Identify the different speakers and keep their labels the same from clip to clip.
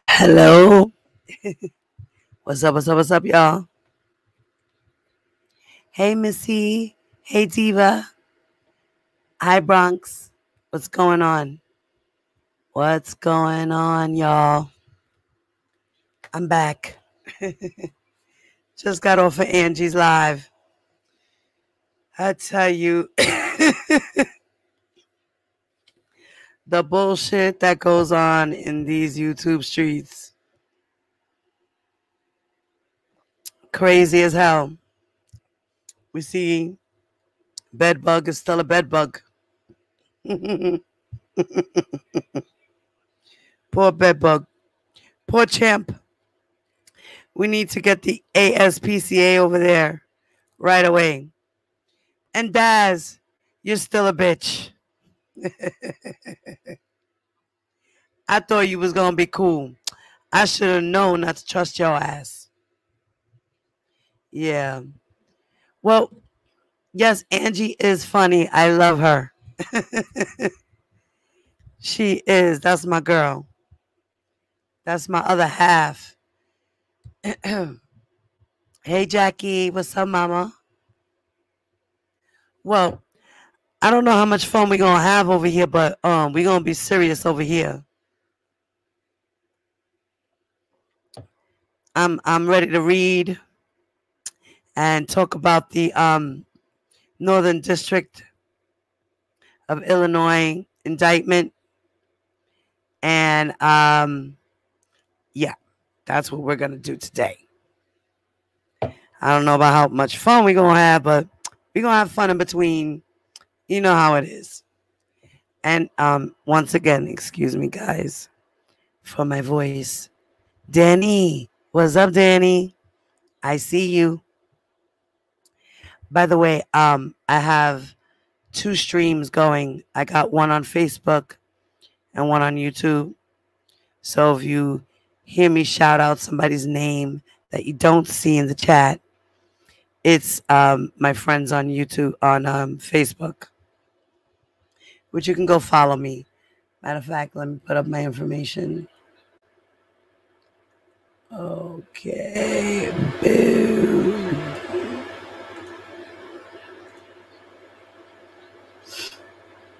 Speaker 1: Hello. What's up? What's up? What's up, y'all? Hey, Missy. Hey, Diva. Hi, Bronx. What's going on? What's going on, y'all? I'm back. Just got off of Angie's Live. I tell you, the bullshit that goes on in these YouTube streets. Crazy as hell. We see bedbug is still a bedbug. Poor bedbug. Poor champ. We need to get the ASPCA over there right away. And Daz, you're still a bitch. I thought you was gonna be cool. I should have known not to trust your ass. Yeah. Well, yes, Angie is funny. I love her. She is. That's my girl. That's my other half. Hey, Jackie. What's up, mama? Well, I don't know how much fun we're gonna have over here, but we're gonna be serious over here. I'm ready to read and talk about the Northern District of Illinois indictment. And yeah, that's what we're gonna do today. I don't know about how much fun we're gonna have, but we're gonna have fun in between. You know how it is. And once again, excuse me guys for my voice. Danny, what's up, Danny? I see you. By the way, I have 2 streams going. I got one on Facebook and one on YouTube. So if you hear me shout out somebody's name that you don't see in the chat, it's my friends on YouTube, on Facebook, which you can go follow me. Matter of fact, let me put up my information. Okay, boom.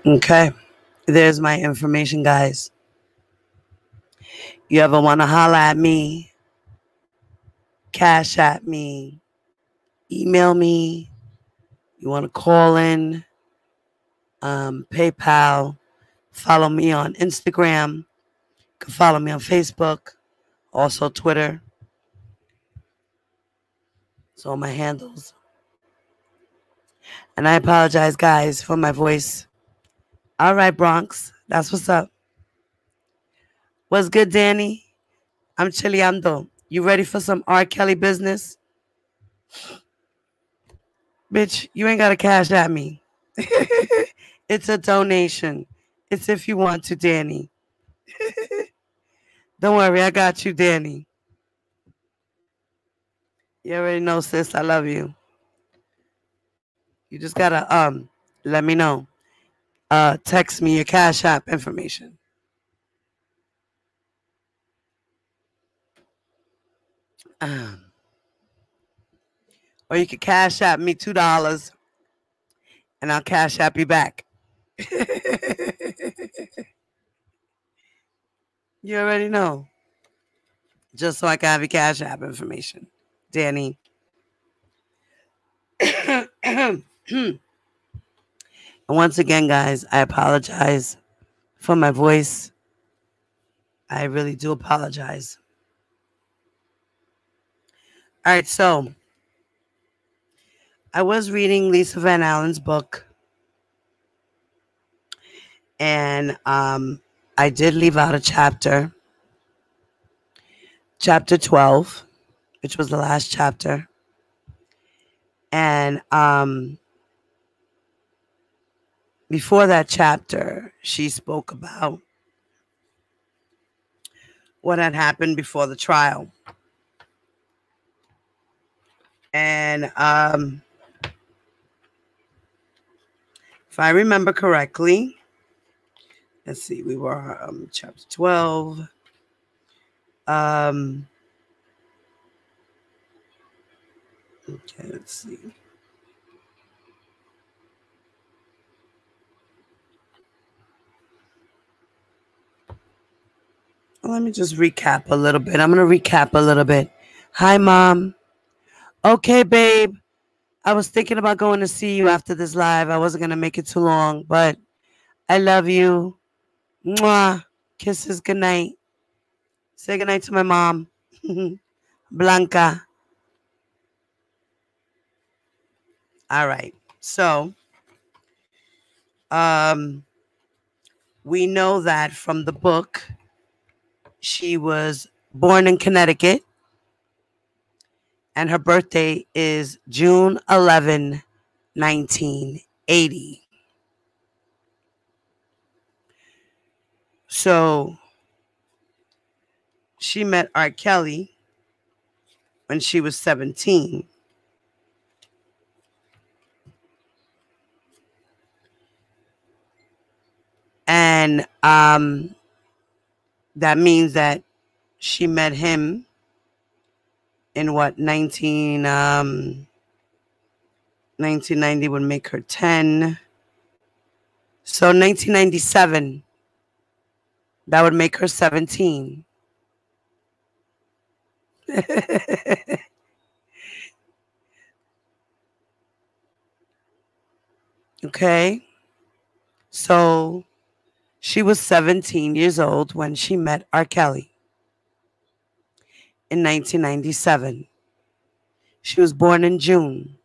Speaker 1: Okay, there's my information, guys. You ever want to holler at me, cash at me, email me, you want to call in, PayPal, follow me on Instagram, you can follow me on Facebook, also Twitter. It's all my handles. And I apologize, guys, for my voice. All right, Bronx, that's what's up. What's good, Danny? I'm chileando. You ready for some R. Kelly business? Bitch, you ain't got to cash at me. It's a donation. It's if you want to, Danny. Don't worry, I got you, Danny. You already know, sis, I love you. You just gotta let me know. Text me your Cash App information. Or you can Cash App me $2 and I'll Cash App you back. You already know. Just so I can have your Cash App information. Danny. And once again, guys, I apologize for my voice. I really do apologize. All right, so I was reading Lisa Van Allen's book, and I did leave out a chapter 12, which was the last chapter. And before that chapter, she spoke about what had happened before the trial. And if I remember correctly, let's see, we were chapter 12. Okay, let's see. Let me just recap a little bit. I'm going to recap a little bit. Hi, Mom. Okay, babe. I was thinking about going to see you after this live. I wasn't going to make it too long, but I love you. Mwah. Kisses. Good night. Say good night to my mom. Blanca. All right. So, we know that from the book, she was born in Connecticut and her birthday is June 11, 1980. So she met R. Kelly when she was 17. And that means that she met him in what, 1990 would make her 10. So 1997, that would make her 17. Okay. So she was 17 years old when she met R. Kelly in 1997. She was born in June.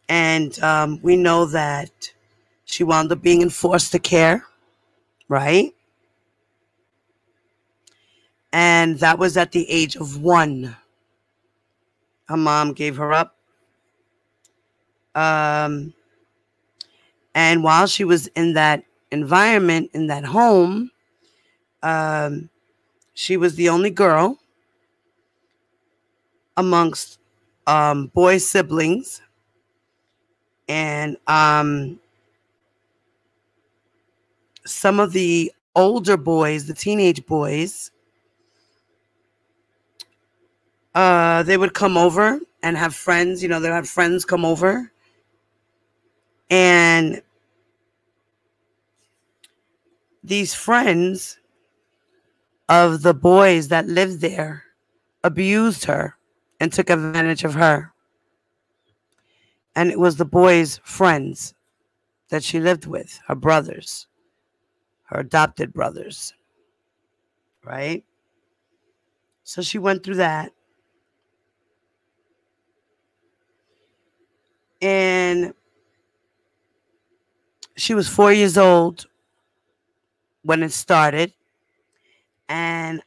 Speaker 1: And we know that she wound up being in foster care, right? And that was at the age of 1. Her mom gave her up. And while she was in that environment, in that home, she was the only girl amongst boy siblings. And some of the older boys, the teenage boys, they would come over and have friends. You know, they'd have friends come over. And these friends of the boys that lived there abused her and took advantage of her. And it was the boys' friends that she lived with, her brothers, her adopted brothers, right? So she went through that. And she was 4 years old when it started. And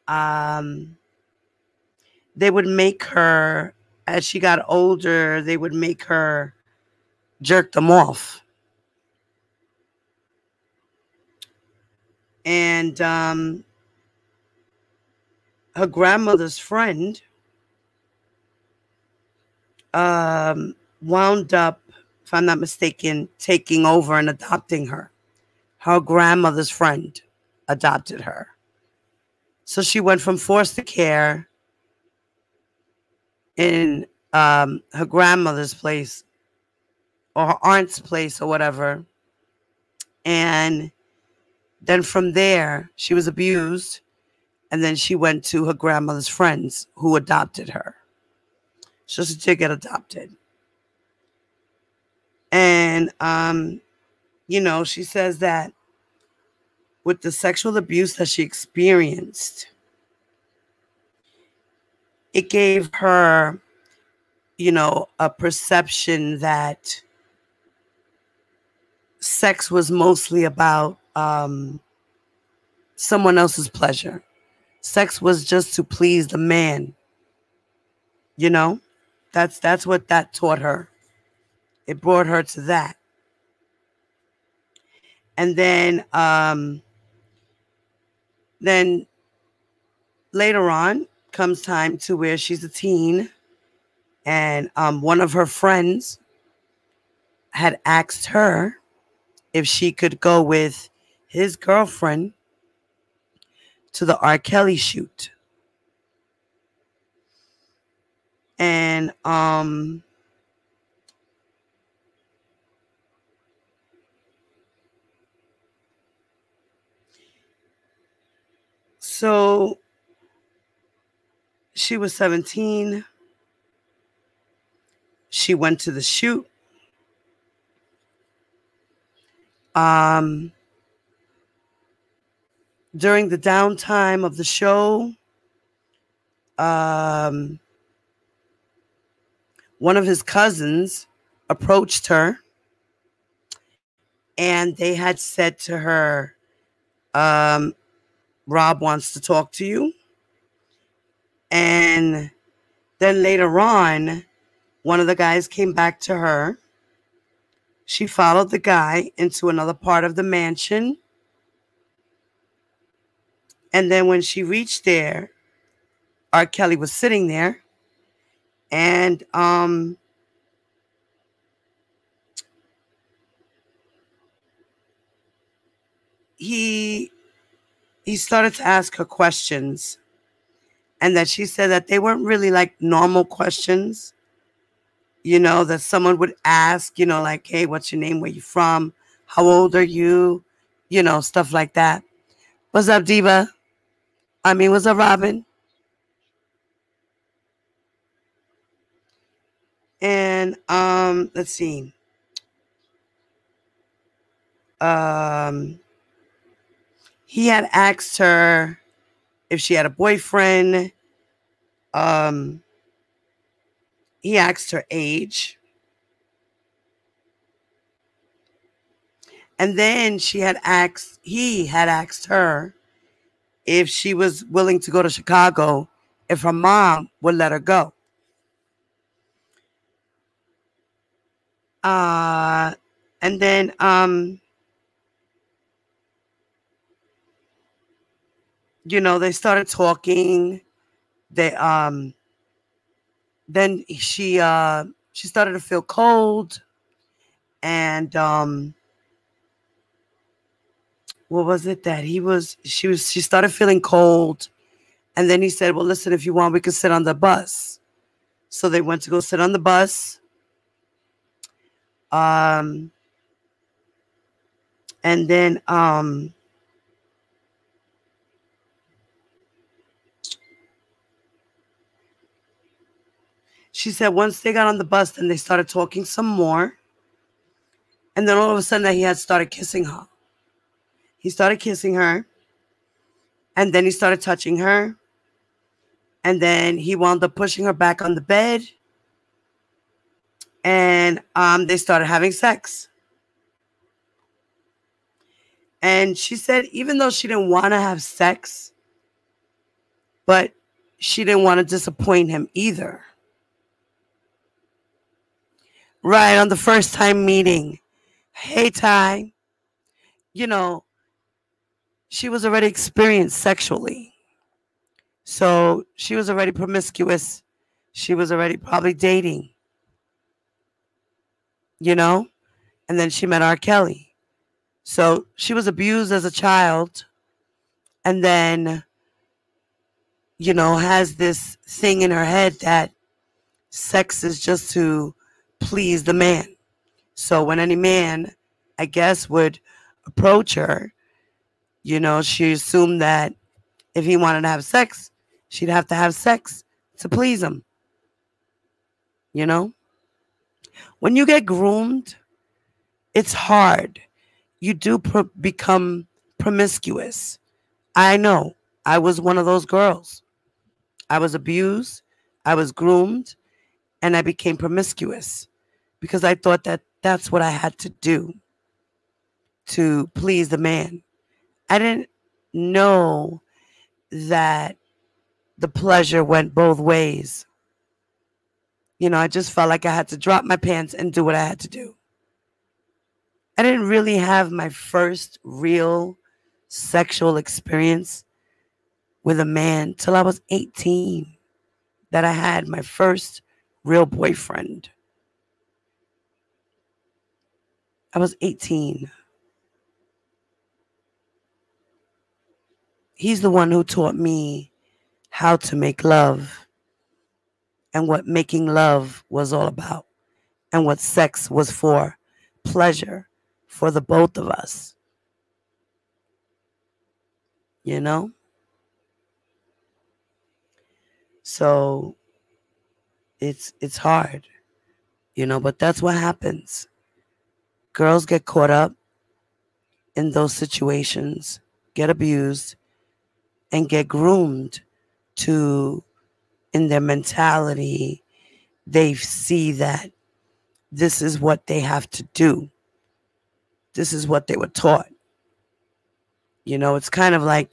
Speaker 1: they would make her, as she got older, they would make her jerk them off. And her grandmother's friend wound up, if I'm not mistaken, taking over and adopting her. Her grandmother's friend adopted her. So she went from foster care in her grandmother's place or her aunt's place or whatever. And then from there, she was abused. And then she went to her grandmother's friends who adopted her. So she did get adopted. And, you know, she says that with the sexual abuse that she experienced, it gave her, you know, a perception that sex was mostly about someone else's pleasure. Sex was just to please the man. You know, that's what that taught her. It brought her to that. And then later on comes time to where she's a teen, and one of her friends had asked her if she could go with his girlfriend to the R. Kelly shoot. And so she was 17. She went to the shoot. During the downtime of the show, one of his cousins approached her, and they had said to her, Rob wants to talk to you. And then later on, one of the guys came back to her. She followed the guy into another part of the mansion. And then when she reached there, R. Kelly was sitting there. And he started to ask her questions. And that she said that they weren't really like normal questions, that someone would ask, like, hey, what's your name? Where you from? How old are you? Stuff like that. What's up, Diva? What's up, Robin? And let's see. He had asked her if she had a boyfriend. He asked her age. And then he had asked her if she was willing to go to Chicago if her mom would let her go. And then they started talking. Then she started to feel cold, and what was it that she started feeling cold, and then he said, well, listen, if you want, we could sit on the bus. So they went to go sit on the bus. And then she said once they got on the bus, then they started talking some more. And then all of a sudden that he had started kissing her. He started kissing her. And then he started touching her. And then he wound up pushing her back on the bed. And they started having sex. And she said even though she didn't want to have sex, but she didn't want to disappoint him either. Right, on the first time meeting. Hey, Ty. She was already experienced sexually. So she was already promiscuous. She was already probably dating. And then she met R. Kelly. So she was abused as a child. And then, has this thing in her head that sex is just to please the man. So when any man, I guess, would approach her, she assumed that if he wanted to have sex, she'd have to have sex to please him. When you get groomed, it's hard. You do become promiscuous. I know. I was one of those girls. I was abused. I was groomed. And I became promiscuous because I thought that that's what I had to do to please the man. I didn't know that the pleasure went both ways. I just felt like I had to drop my pants and do what I had to do. I didn't really have my first real sexual experience with a man till I was 18, that I had my first real boyfriend. I was 18. He's the one who taught me how to make love and what making love was all about and what sex was for. Pleasure for the both of us. You know? So it's hard, but that's what happens. Girls get caught up in those situations, get abused, and get groomed to, in their mentality, they see that this is what they have to do. This is what they were taught. It's kind of like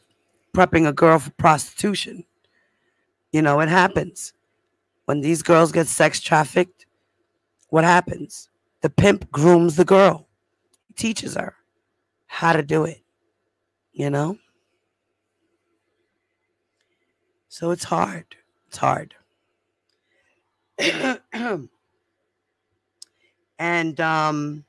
Speaker 1: prepping a girl for prostitution. It happens. When these girls get sex trafficked, what happens? The pimp grooms the girl. He teaches her how to do it, So it's hard. It's hard. And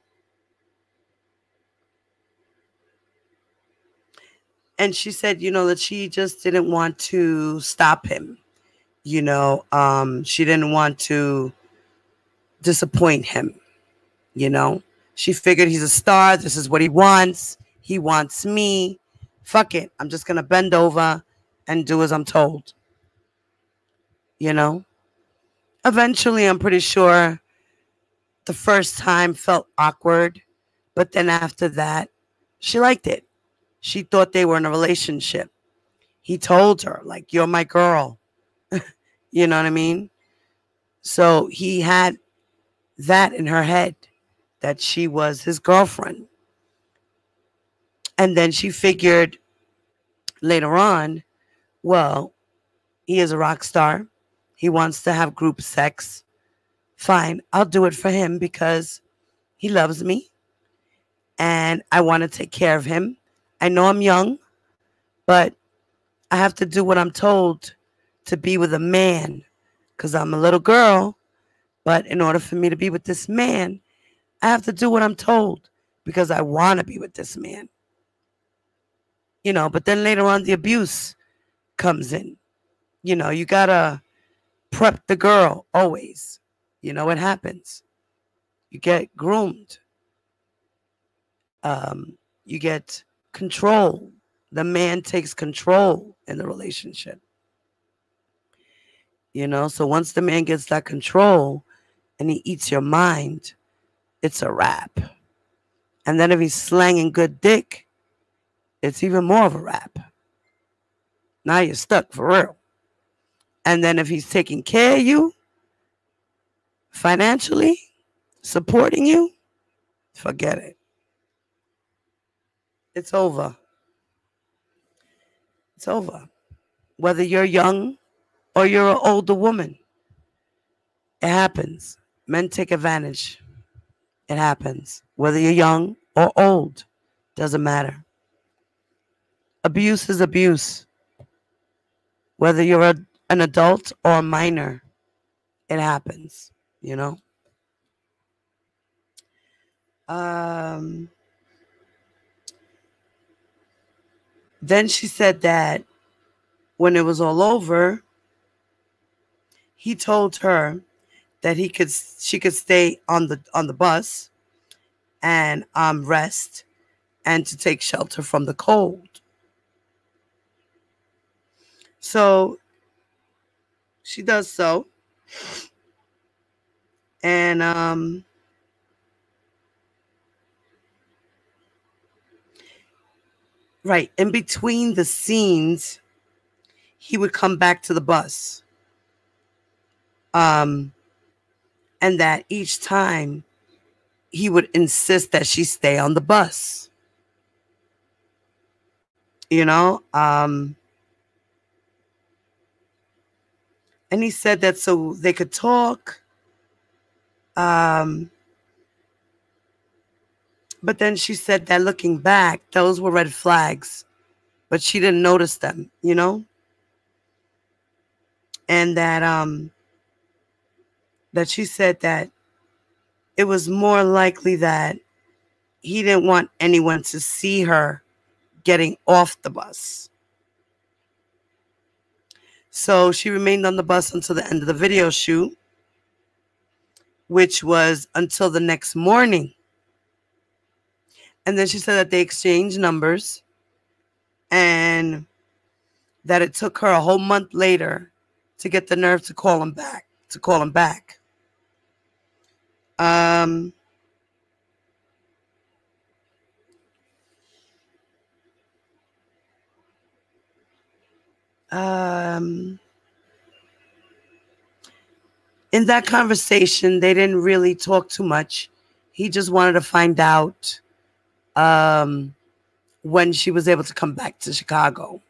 Speaker 1: she said, that she just didn't want to stop him. She didn't want to disappoint him. She figured he's a star. This is what he wants. He wants me. Fuck it. I'm just going to bend over and do as I'm told. Eventually, I'm pretty sure the first time felt awkward. But then after that, she liked it. She thought they were in a relationship. He told her, like, you're my girl. You know what I mean? So he had that in her head, that she was his girlfriend. And then she figured later on, well, he is a rock star. He wants to have group sex. Fine, I'll do it for him because he loves me. And I want to take care of him. I know I'm young, but I have to do what I'm told to be with a man because I'm a little girl. But in order for me to be with this man, I have to do what I'm told because I want to be with this man. But then later on, the abuse comes in. You got to prep the girl always. What happens? You get groomed. You get control. The man takes control in the relationship. So once the man gets that control and he eats your mind, it's a wrap. And then if he's slanging good dick, it's even more of a wrap. Now you're stuck for real. And then if he's taking care of you, financially, supporting you, forget it. It's over. It's over. Whether you're young or you're an older woman, it happens. Men take advantage. It happens. Whether you're young or old, doesn't matter. Abuse is abuse. Whether you're an adult or a minor, it happens, Then she said that when it was all over, he told her that she could stay on the bus and rest and to take shelter from the cold. So she does so. And right in between the scenes, he would come back to the bus. And that each time he would insist that she stay on the bus. And he said that so they could talk. But then she said that looking back, those were red flags, but she didn't notice them, and that she said that it was more likely that he didn't want anyone to see her getting off the bus. So she remained on the bus until the end of the video shoot, which was until the next morning. And then she said that they exchanged numbers and that it took her a whole month later to get the nerve to call him back. In that conversation, they didn't really talk too much. He just wanted to find out when she was able to come back to Chicago.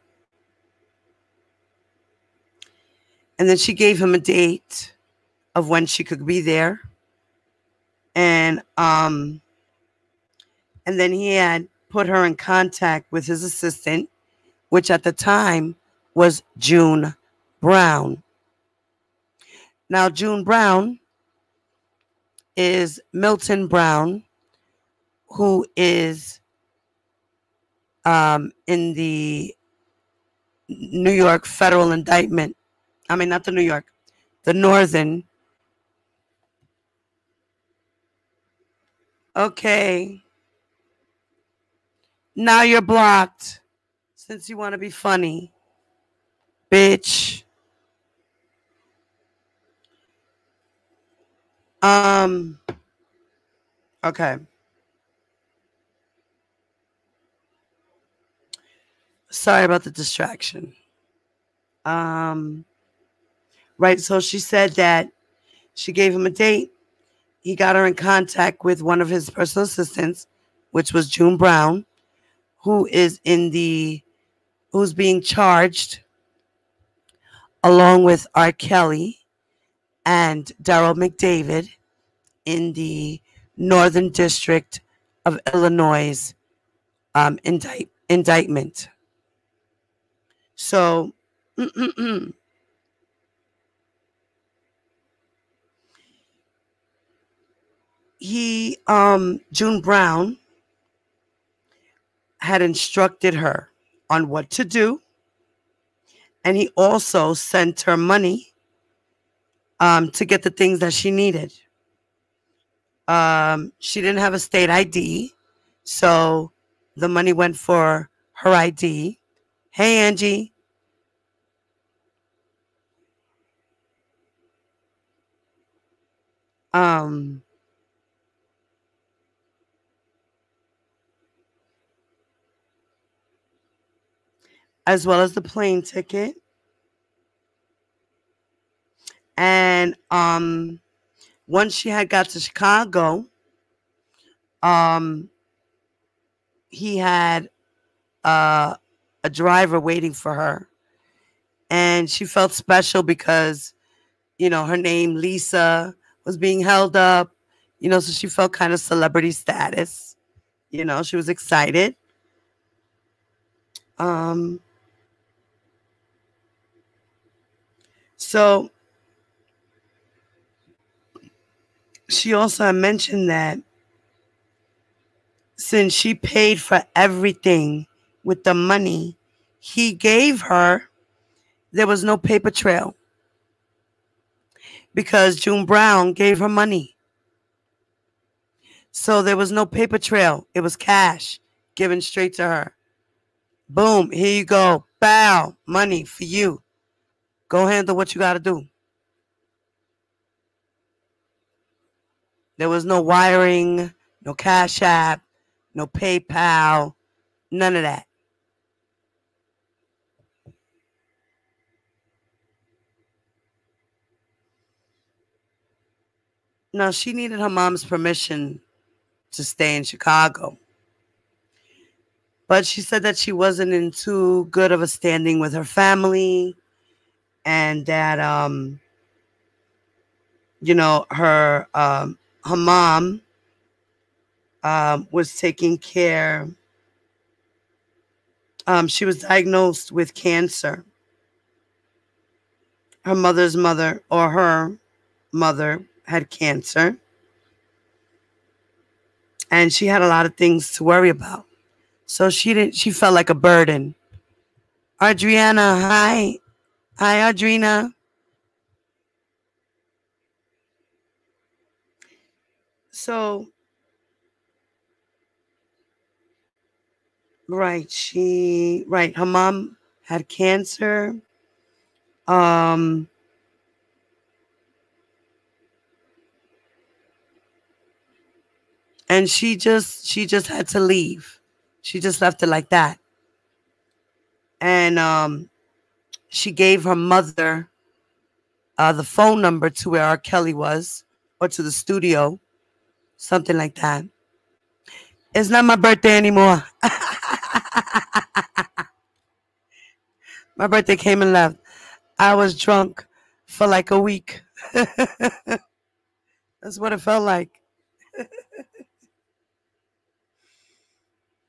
Speaker 1: And then she gave him a date of when she could be there. And then he had put her in contact with his assistant, which at the time was June Brown. Now, June Brown is Milton Brown, who is in the New York federal indictment. I mean, not the New York, the Northern. Okay. Now you're blocked since you want to be funny, bitch. Okay. Sorry about the distraction. Right, so she said that she gave him a date. He got her in contact with one of his personal assistants, which was June Brown, who's being charged along with R. Kelly and Daryl McDavid in the Northern District of Illinois indictment. So June Brown had instructed her on what to do, and he also sent her money to get the things that she needed. She didn't have a state ID, so the money went for her ID. Hey, Angie. As well as the plane ticket. And once she had got to Chicago, he had a driver waiting for her. And she felt special because, her name, Lisa, was being held up, so she felt kind of celebrity status. She was excited. So she also mentioned that since she paid for everything with the money he gave her, there was no paper trail because June Brown gave her money. So there was no paper trail. It was cash given straight to her. Boom, here you go. Bow, money for you. Go handle what you got to do. There was no wiring, no Cash App, no PayPal, none of that. No, she needed her mom's permission to stay in Chicago. But she said that she wasn't in too good of a standing with her family and that, her mom was taking care. She was diagnosed with cancer. Her mother's mother or her mother had cancer. and she had a lot of things to worry about. So she felt like a burden. Adriana, hi. Hi, Adrina. So, right, her mom had cancer. Um, and she just had to leave. She just left it like that. And she gave her mother the phone number to where R. Kelly was, or to the studio, something like that. It's not my birthday anymore. My birthday came and left. I was drunk for like a week. That's what it felt like.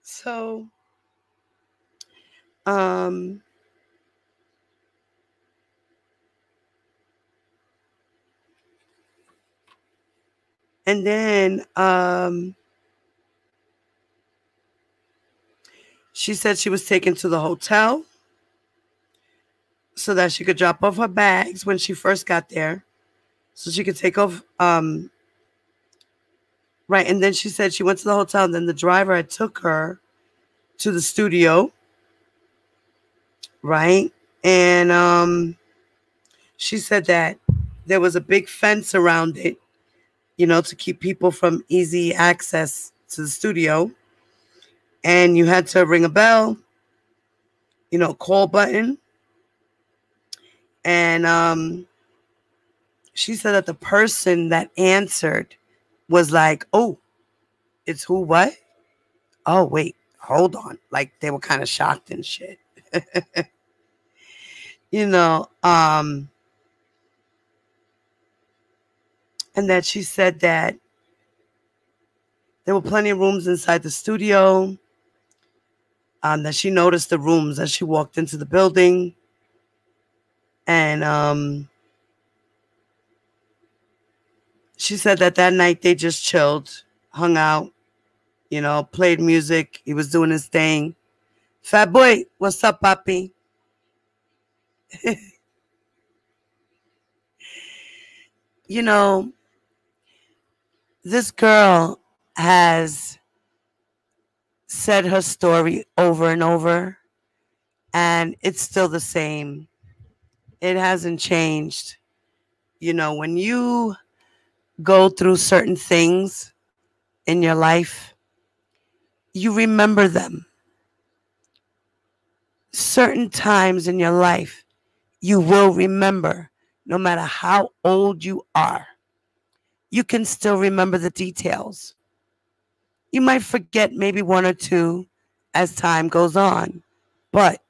Speaker 1: So, um, and then she said she was taken to the hotel so that she could drop off her bags when she first got there, so she could take off. Right, and then she said she went to the hotel, and then the driver had took her to the studio. Right, and she said that there was a big fence around it, to keep people from easy access to the studio. And you had to ring a bell, call button. And she said that the person that answered was like, oh, it's who, what? Oh, wait, hold on. Like, they were kind of shocked and shit. And that she said that there were plenty of rooms inside the studio. That she noticed the rooms as she walked into the building. And she said that night they just chilled, hung out, played music. He was doing his thing. Fat boy, what's up, papi? This girl has said her story over and over, and it's still the same. It hasn't changed. When you go through certain things in your life, you remember them. Certain times in your life, you will remember, no matter how old you are. You can still remember the details. You might forget maybe one or two as time goes on, but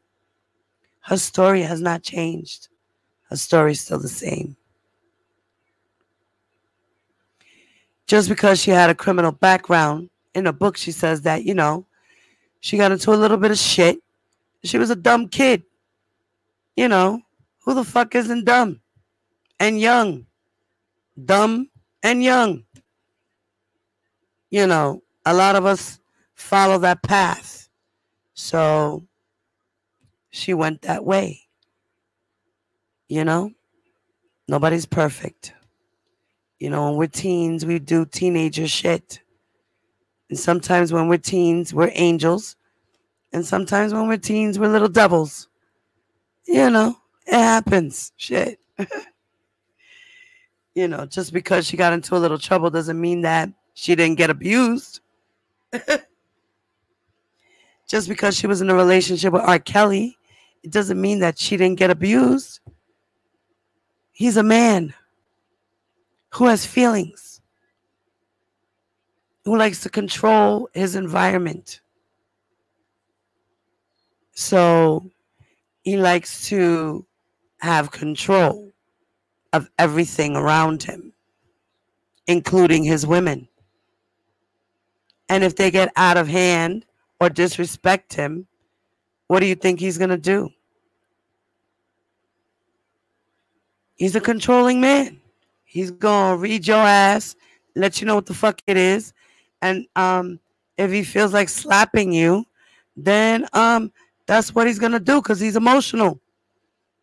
Speaker 1: her story has not changed. Her story is still the same. Just because she had a criminal background, in a book she says that, she got into a little bit of shit. She was a dumb kid. Who the fuck isn't dumb and young? Dumb and young. A lot of us follow that path. So she went that way. Nobody's perfect. When we're teens, we do teenager shit. And sometimes when we're teens, we're angels. And sometimes when we're teens, we're little devils. It happens. Shit. Just because she got into a little trouble doesn't mean that she didn't get abused. Just because she was in a relationship with R. Kelly, it doesn't mean that she didn't get abused. He's a man who has feelings, who likes to control his environment. So he likes to have control of everything around him, including his women. And if they get out of hand or disrespect him, what do you think he's going to do? He's a controlling man. He's going to read your ass, let you know what the fuck it is, And if he feels like slapping you, then that's what he's gonna do because he's emotional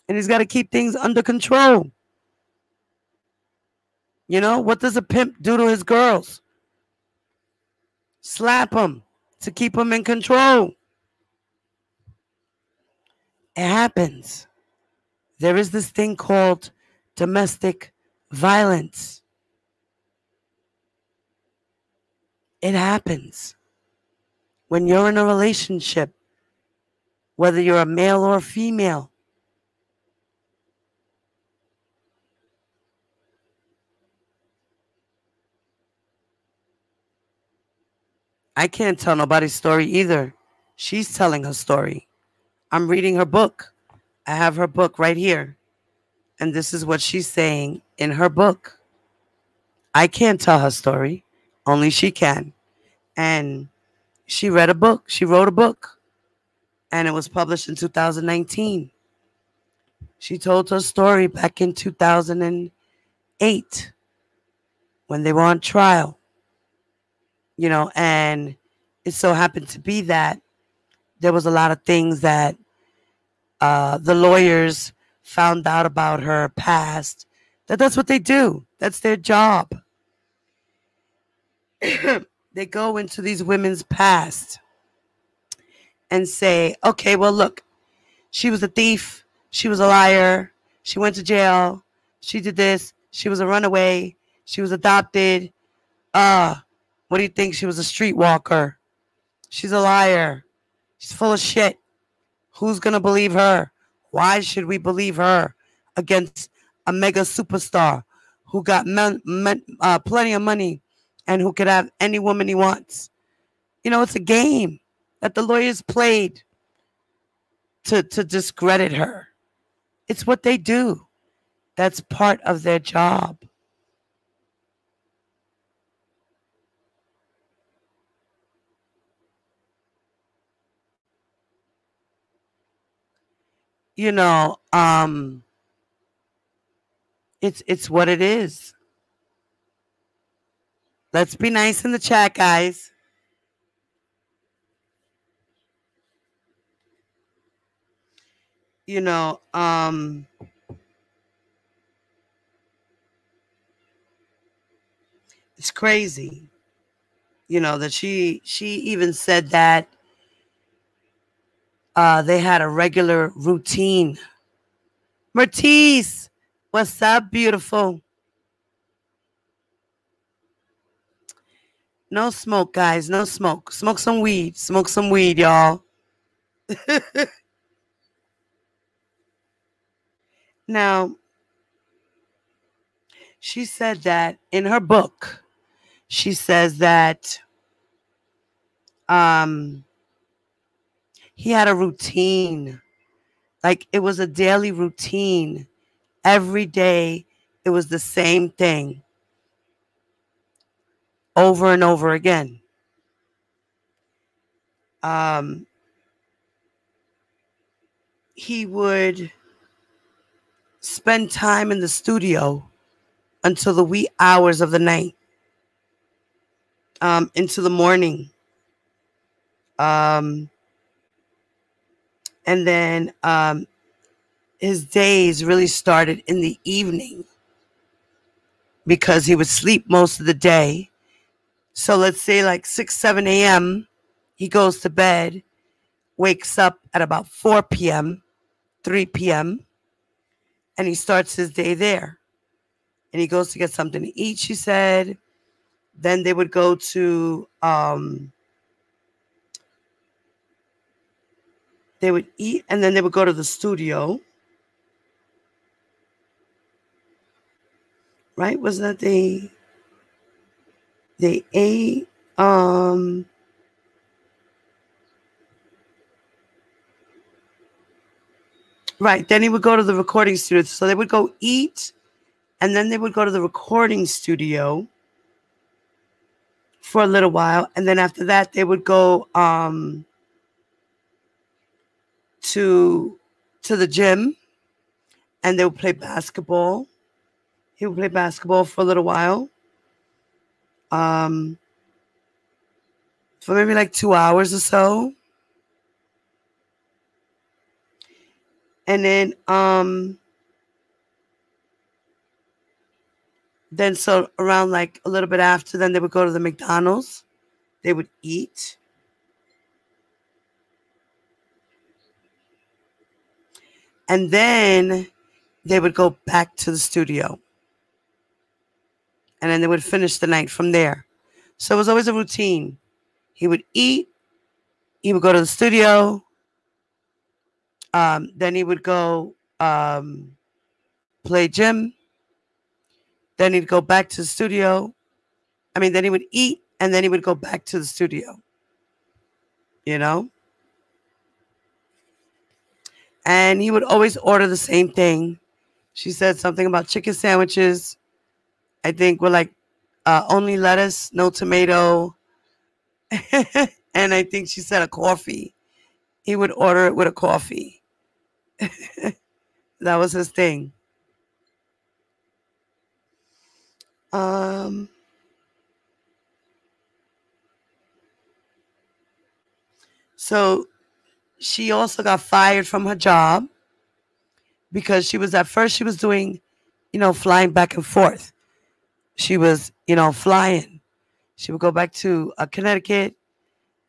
Speaker 1: and he's got to keep things under control. You know, what does a pimp do to his girls? Slap them to keep them in control. It happens. There is this thing called domestic violence. It happens when you're in a relationship, whether you're a male or a female. I can't tell nobody's story either. She's telling her story. I'm reading her book. I have her book right here. And this is what she's saying in her book. I can't tell her story. Only she can. And she read a book. She wrote a book. And it was published in 2019. She told her story back in 2008 when they were on trial. You know, and it so happened to be that there was a lot of things that the lawyers found out about her past. That's what they do. That's their job. They go into these women's past and say, okay, well, look, she was a thief. She was a liar. She went to jail. She did this. She was a runaway. She was adopted. What do you think? She was a streetwalker. She's a liar. She's full of shit. Who's going to believe her? Why should we believe her against a mega superstar who got plenty of money and who could have any woman he wants? You know, it's a game that the lawyers played to discredit her. It's what they do. That's part of their job. You know, it's what it is. Let's be nice in the chat, guys. You know, it's crazy. You know, that she even said that they had a regular routine. Mertice, what's up, beautiful? No smoke, guys. No smoke. Smoke some weed. Smoke some weed, y'all. Now, she said that in her book, she says that he had a routine. Like it was a daily routine. Every day, it was the same thing. Over and over again. He would spend time in the studio until the wee hours of the night, into the morning. And then his days really started in the evening because he would sleep most of the day. So let's say like 6, 7 a.m., he goes to bed, wakes up at about 4 p.m., 3 p.m., and he starts his day there. And he goes to get something to eat, she said. Then they would go to, they would eat, and then they would go to the studio. Right? Was that they ate, right. Then he would go to the recording studio. So they would go eat, and then they would go to the recording studio for a little while. And then after that, they would go to the gym, and they would play basketball. He would play basketball for a little while. for maybe like 2 hours or so. And then so around like a little bit after, then they would go to the McDonald's. They would eat. And then they would go back to the studio. And then they would finish the night from there. So it was always a routine. He would eat. He would go to the studio. Then he would go play gym. Then he'd go back to the studio. Then he would eat, and then he would go back to the studio. You know? And he would always order the same thing. She said something about chicken sandwiches. I think with like only lettuce, no tomato. And I think she said a coffee. He would order it with a coffee. That was his thing. So she also got fired from her job because she was doing, flying back and forth. She was, flying. She would go back to Connecticut,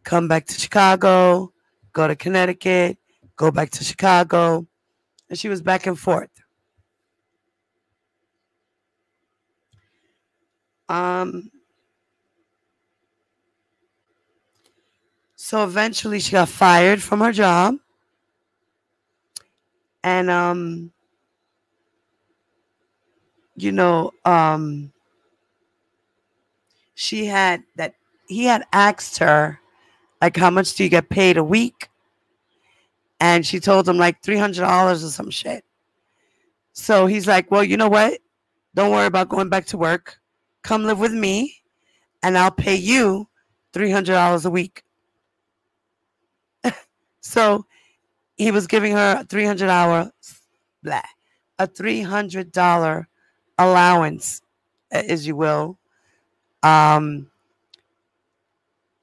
Speaker 1: come back to Chicago, go to Connecticut, go back to Chicago. And she was back and forth. So eventually she got fired from her job. And, he had asked her, like, how much do you get paid a week? And she told him like $300 or some shit. So he's like, well, you know what? Don't worry about going back to work. Come live with me and I'll pay you $300 a week. So he was giving her a $300 allowance, as you will,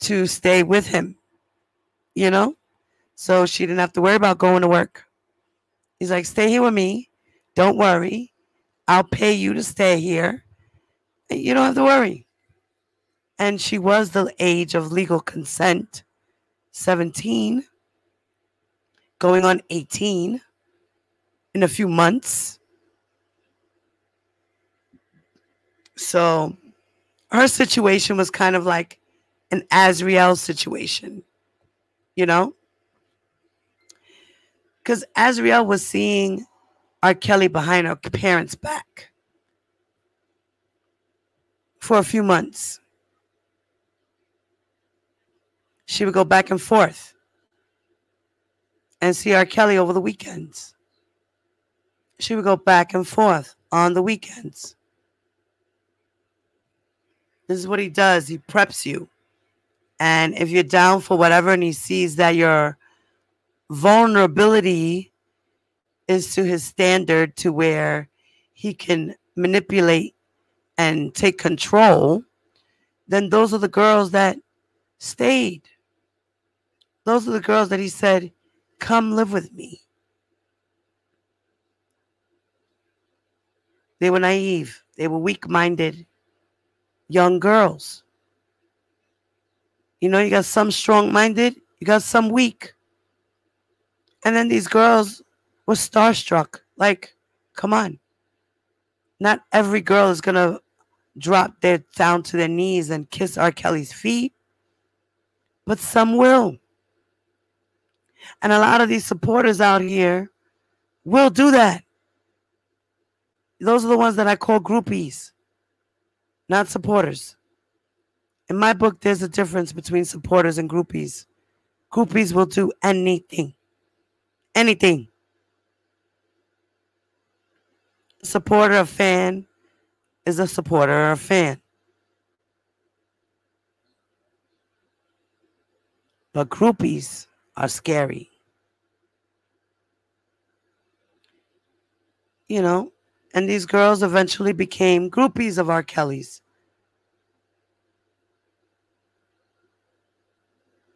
Speaker 1: to stay with him, so she didn't have to worry about going to work. He's like, stay here with me. Don't worry. I'll pay you to stay here. You don't have to worry. And she was the age of legal consent, 17, going on 18 in a few months. So her situation was kind of like an Azriel situation, because Azriel was seeing R. Kelly behind her parents' back for a few months. She would go back and forth and see R. Kelly over the weekends. She would go back and forth on the weekends. This is what he does. He preps you. And if you're down for whatever and he sees that your vulnerability is to his standard, to where he can manipulate and take control, then those are the girls that stayed. Those are the girls that he said, come live with me. They were naive. They were weak-minded young girls. You got some strong-minded, you got some weak. And then these girls were starstruck. Like, come on. Not every girl is going to drop down to their knees and kiss R. Kelly's feet. But some will. And a lot of these supporters out here will do that. Those are the ones that I call groupies, not supporters. In my book, there's a difference between supporters and groupies. Groupies will do anything. Anything. A supporter, a fan, is a supporter or a fan. But groupies are scary. And these girls eventually became groupies of R. Kelly's.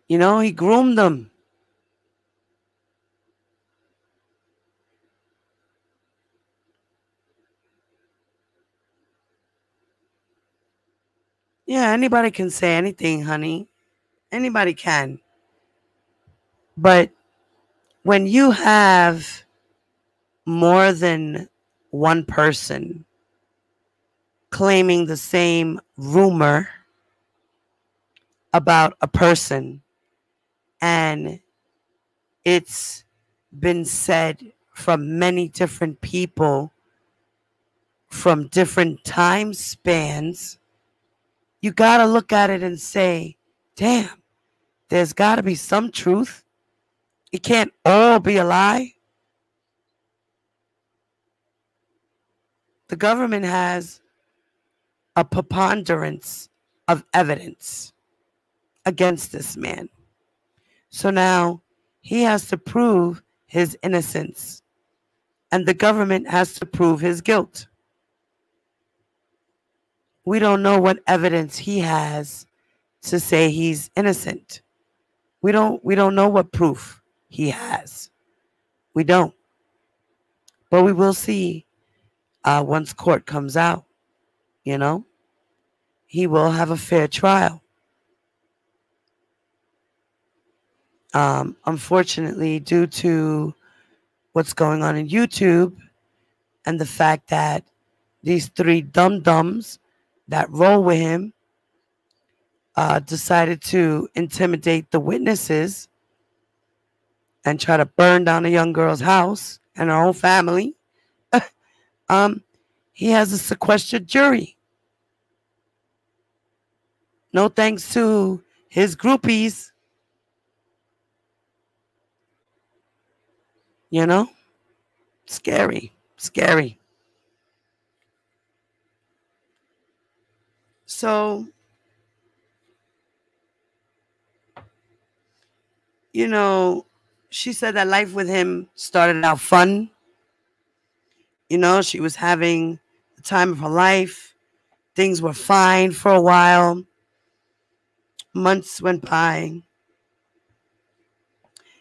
Speaker 1: You know, he groomed them. Yeah, anybody can say anything, honey. Anybody can. But when you have more than one person claiming the same rumor about a person, and it's been said from many different people from different time spans, you got to look at it and say, damn, there's got to be some truth. It can't all be a lie. The government has a preponderance of evidence against this man. So now he has to prove his innocence, and the government has to prove his guilt. We don't know what evidence he has to say he's innocent. We don't know what proof he has. We don't. But we will see once court comes out, you know. He will have a fair trial. Unfortunately, due to what's going on in YouTube and the fact that these three dum-dums that roll with him decided to intimidate the witnesses and try to burn down a young girl's house and her own family, he has a sequestered jury. No thanks to his groupies. You know? Scary. Scary. So, you know, she said that life with him started out fun. You know, she was having the time of her life. Things were fine for a while. Months went by.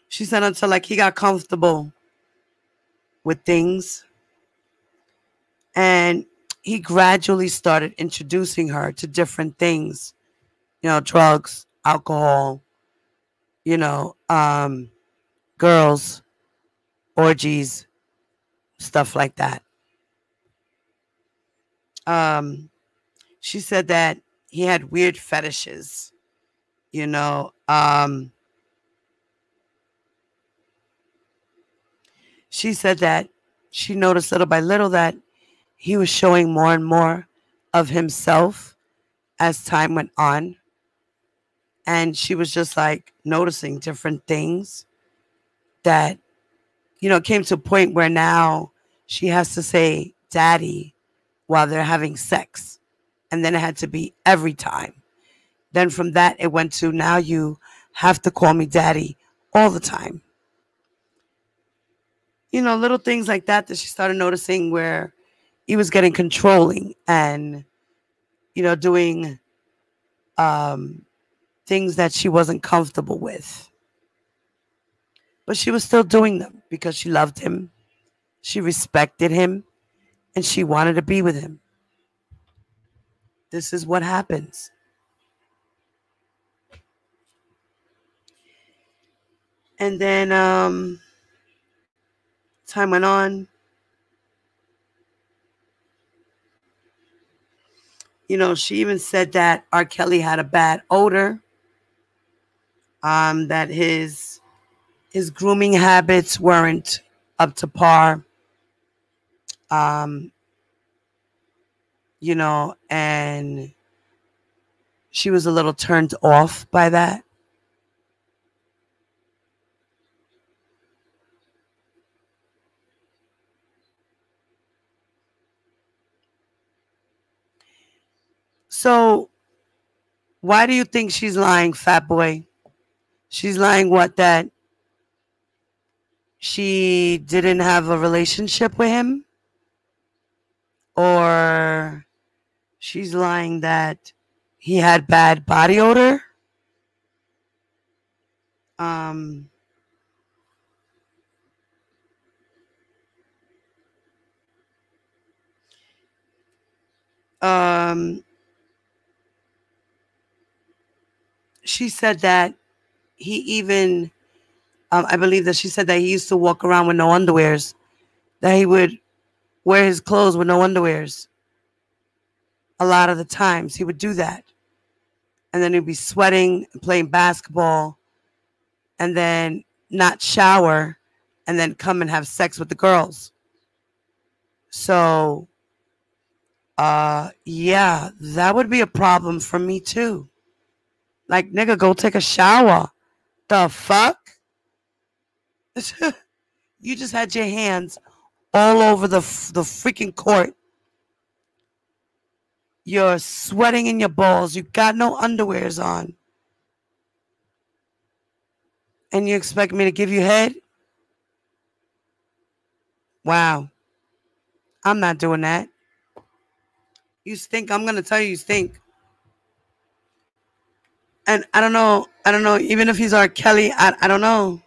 Speaker 1: She said until like he got comfortable with things. And he gradually started introducing her to different things, you know, drugs, alcohol, you know, girls, orgies, stuff like that. She said that he had weird fetishes, you know. She said that she noticed little by little that he was showing more and more of himself as time went on. And she was just like noticing different things that, you know, came to a point where now she has to say daddy while they're having sex. And then it had to be every time. Then from that, it went to now you have to call me daddy all the time. You know, little things like that she started noticing where he was getting controlling and, you know, doing things that she wasn't comfortable with. But she was still doing them because she loved him, she respected him, and she wanted to be with him. This is what happens. And then time went on. You know, she even said that R. Kelly had a bad odor. That his grooming habits weren't up to par. You know, and she was a little turned off by that. So why do you think she's lying, fat boy? She's lying what, that she didn't have a relationship with him? Or she's lying that he had bad body odor? Um, um, she said that he even, I believe that she said that he used to walk around with no underwears, that he would wear his clothes with no underwears. A lot of the times he would do that. And then he'd be sweating and playing basketball and then not shower and then come and have sex with the girls. So, yeah, that would be a problem for me too. Like, nigga, go take a shower. The fuck? You just had your hands all over the freaking court. You're sweating in your balls. You got no underwears on. And you expect me to give you head? Wow. I'm not doing that. You stink. I'm going to tell you stink. And I don't know, even if he's R. Kelly, I don't know.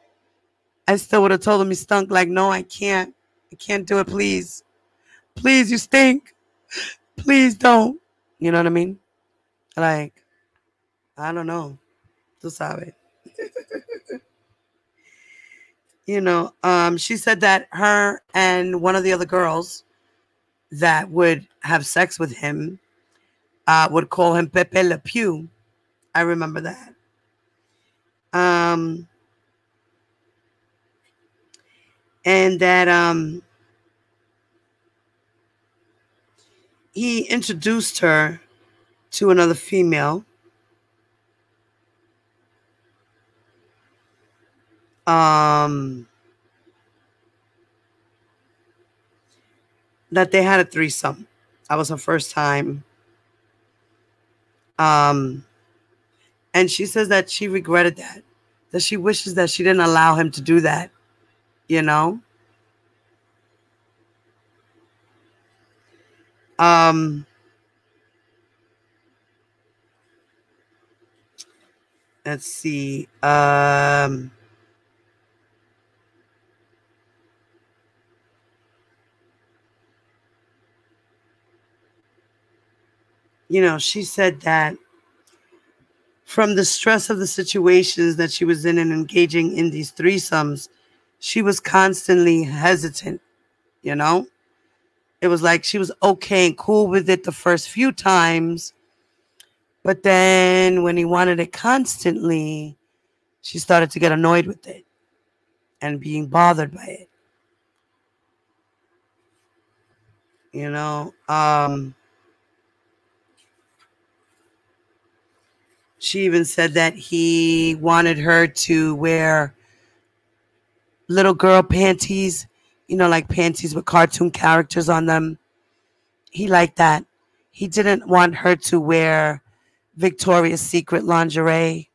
Speaker 1: I still would have told him he stunk. Like, no, I can't do it, please. Please, you stink. Please don't. You know what I mean? Like, I don't know. Tú sabes. She said that her and one of the other girls that would have sex with him would call him Pepe Le Pew. I remember that. And that he introduced her to another female. That they had a threesome. That was her first time. And she says that she regretted that she wishes that she didn't allow him to do that, you know? Let's see. She said that from the stress of the situations that she was in and engaging in these threesomes, she was constantly hesitant, you know? It was like she was okay and cool with it the first few times, but then when he wanted it constantly, she started to get annoyed with it and being bothered by it. She even said that he wanted her to wear little girl panties, like panties with cartoon characters on them. He liked that. He didn't want her to wear Victoria's Secret lingerie.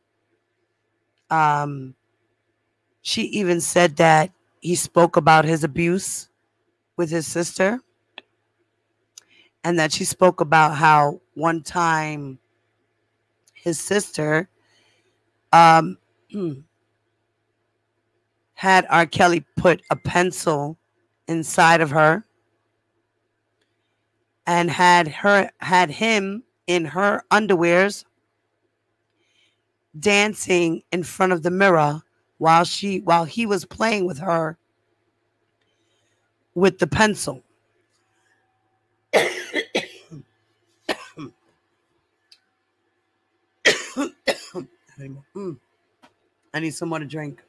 Speaker 1: She even said that he spoke about his abuse with his sister, and that she spoke about how one time his sister had R. Kelly put a pencil inside of her and had him in her underwears dancing in front of the mirror while he was playing with her with the pencil. I need some more to drink.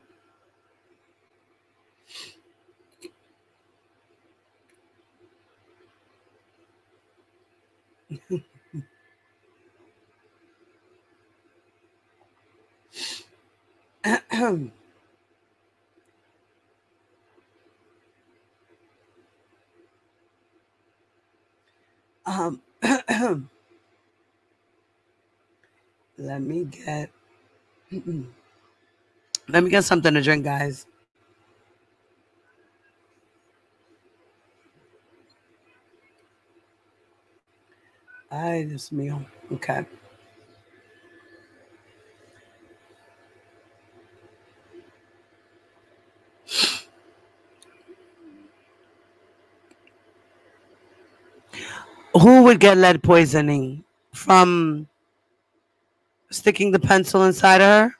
Speaker 1: Let me get something to drink, guys. Ay, Dios mío. Okay. Who would get lead poisoning from sticking the pencil inside of her?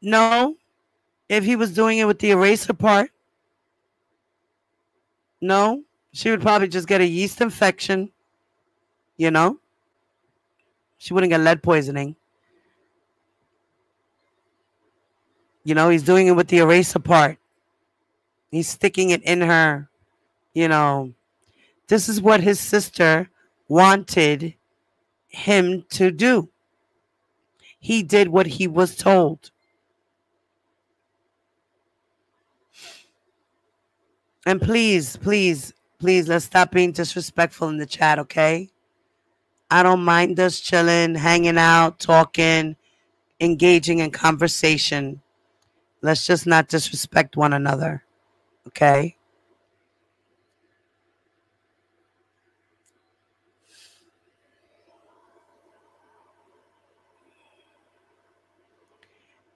Speaker 1: No. If he was doing it with the eraser part, no. She would probably just get a yeast infection, you know? She wouldn't get lead poisoning. You know, he's doing it with the eraser part. He's sticking it in her, you know. This is what his sister wanted him to do. He did what he was told. And please, please, please, let's stop being disrespectful in the chat, okay? I don't mind us chilling, hanging out, talking, engaging in conversation. Let's just not disrespect one another, okay?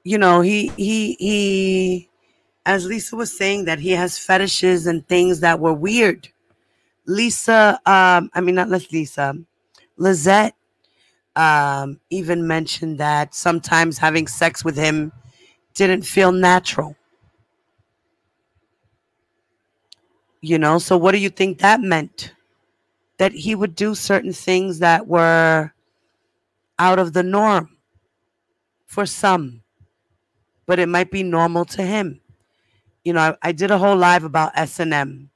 Speaker 1: You know, he, as Lisa was saying, that he has fetishes and things that were weird. Lisa, not Lisa, Lizette even mentioned that sometimes having sex with him didn't feel natural. You know, so what do you think that meant? That he would do certain things that were out of the norm for some, but it might be normal to him. You know, I did a whole live about S&M,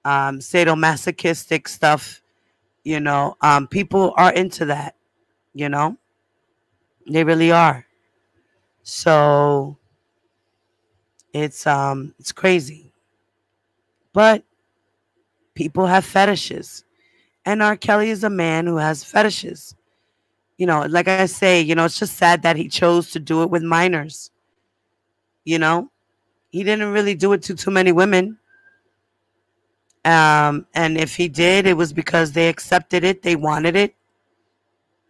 Speaker 1: sadomasochistic stuff. You know, people are into that, you know, they really are. So it's crazy, but people have fetishes, and R. Kelly is a man who has fetishes. You know, like I say, you know, it's just sad that he chose to do it with minors. You know, he didn't really do it to too many women. And if he did, it was because they accepted it, they wanted it,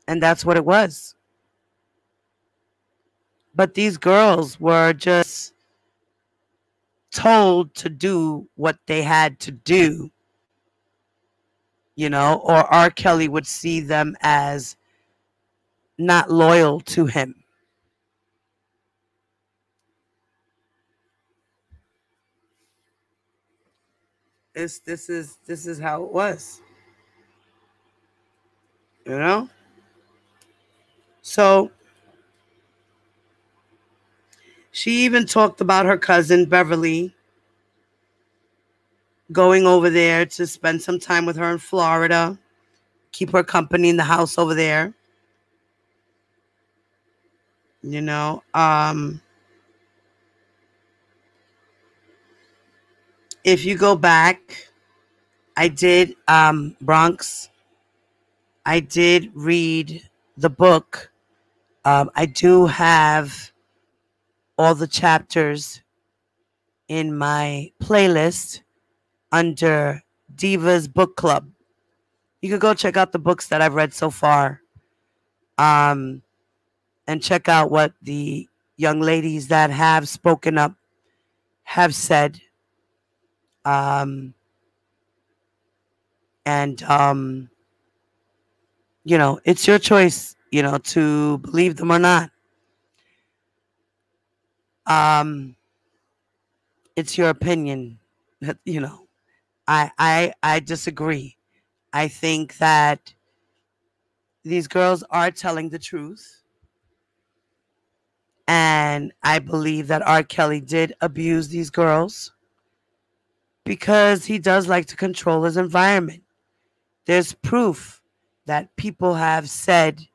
Speaker 1: and that's what it was. But these girls were just told to do what they had to do, you know, or R. Kelly would see them as not loyal to him. This is how it was, you know. So she even talked about her cousin Beverly going over there to spend some time with her in Florida, keep her company in the house over there. You know, if you go back, I did Bronx. I did read the book. I do have all the chapters in my playlist under Divas Book Club. You could go check out the books that I've read so far, and check out what the young ladies that have spoken up have said. You know, it's your choice, you know, to believe them or not. It's your opinion. You know, I disagree. I think that these girls are telling the truth. And I believe that R. Kelly did abuse these girls because he does like to control his environment. There's proof that people have said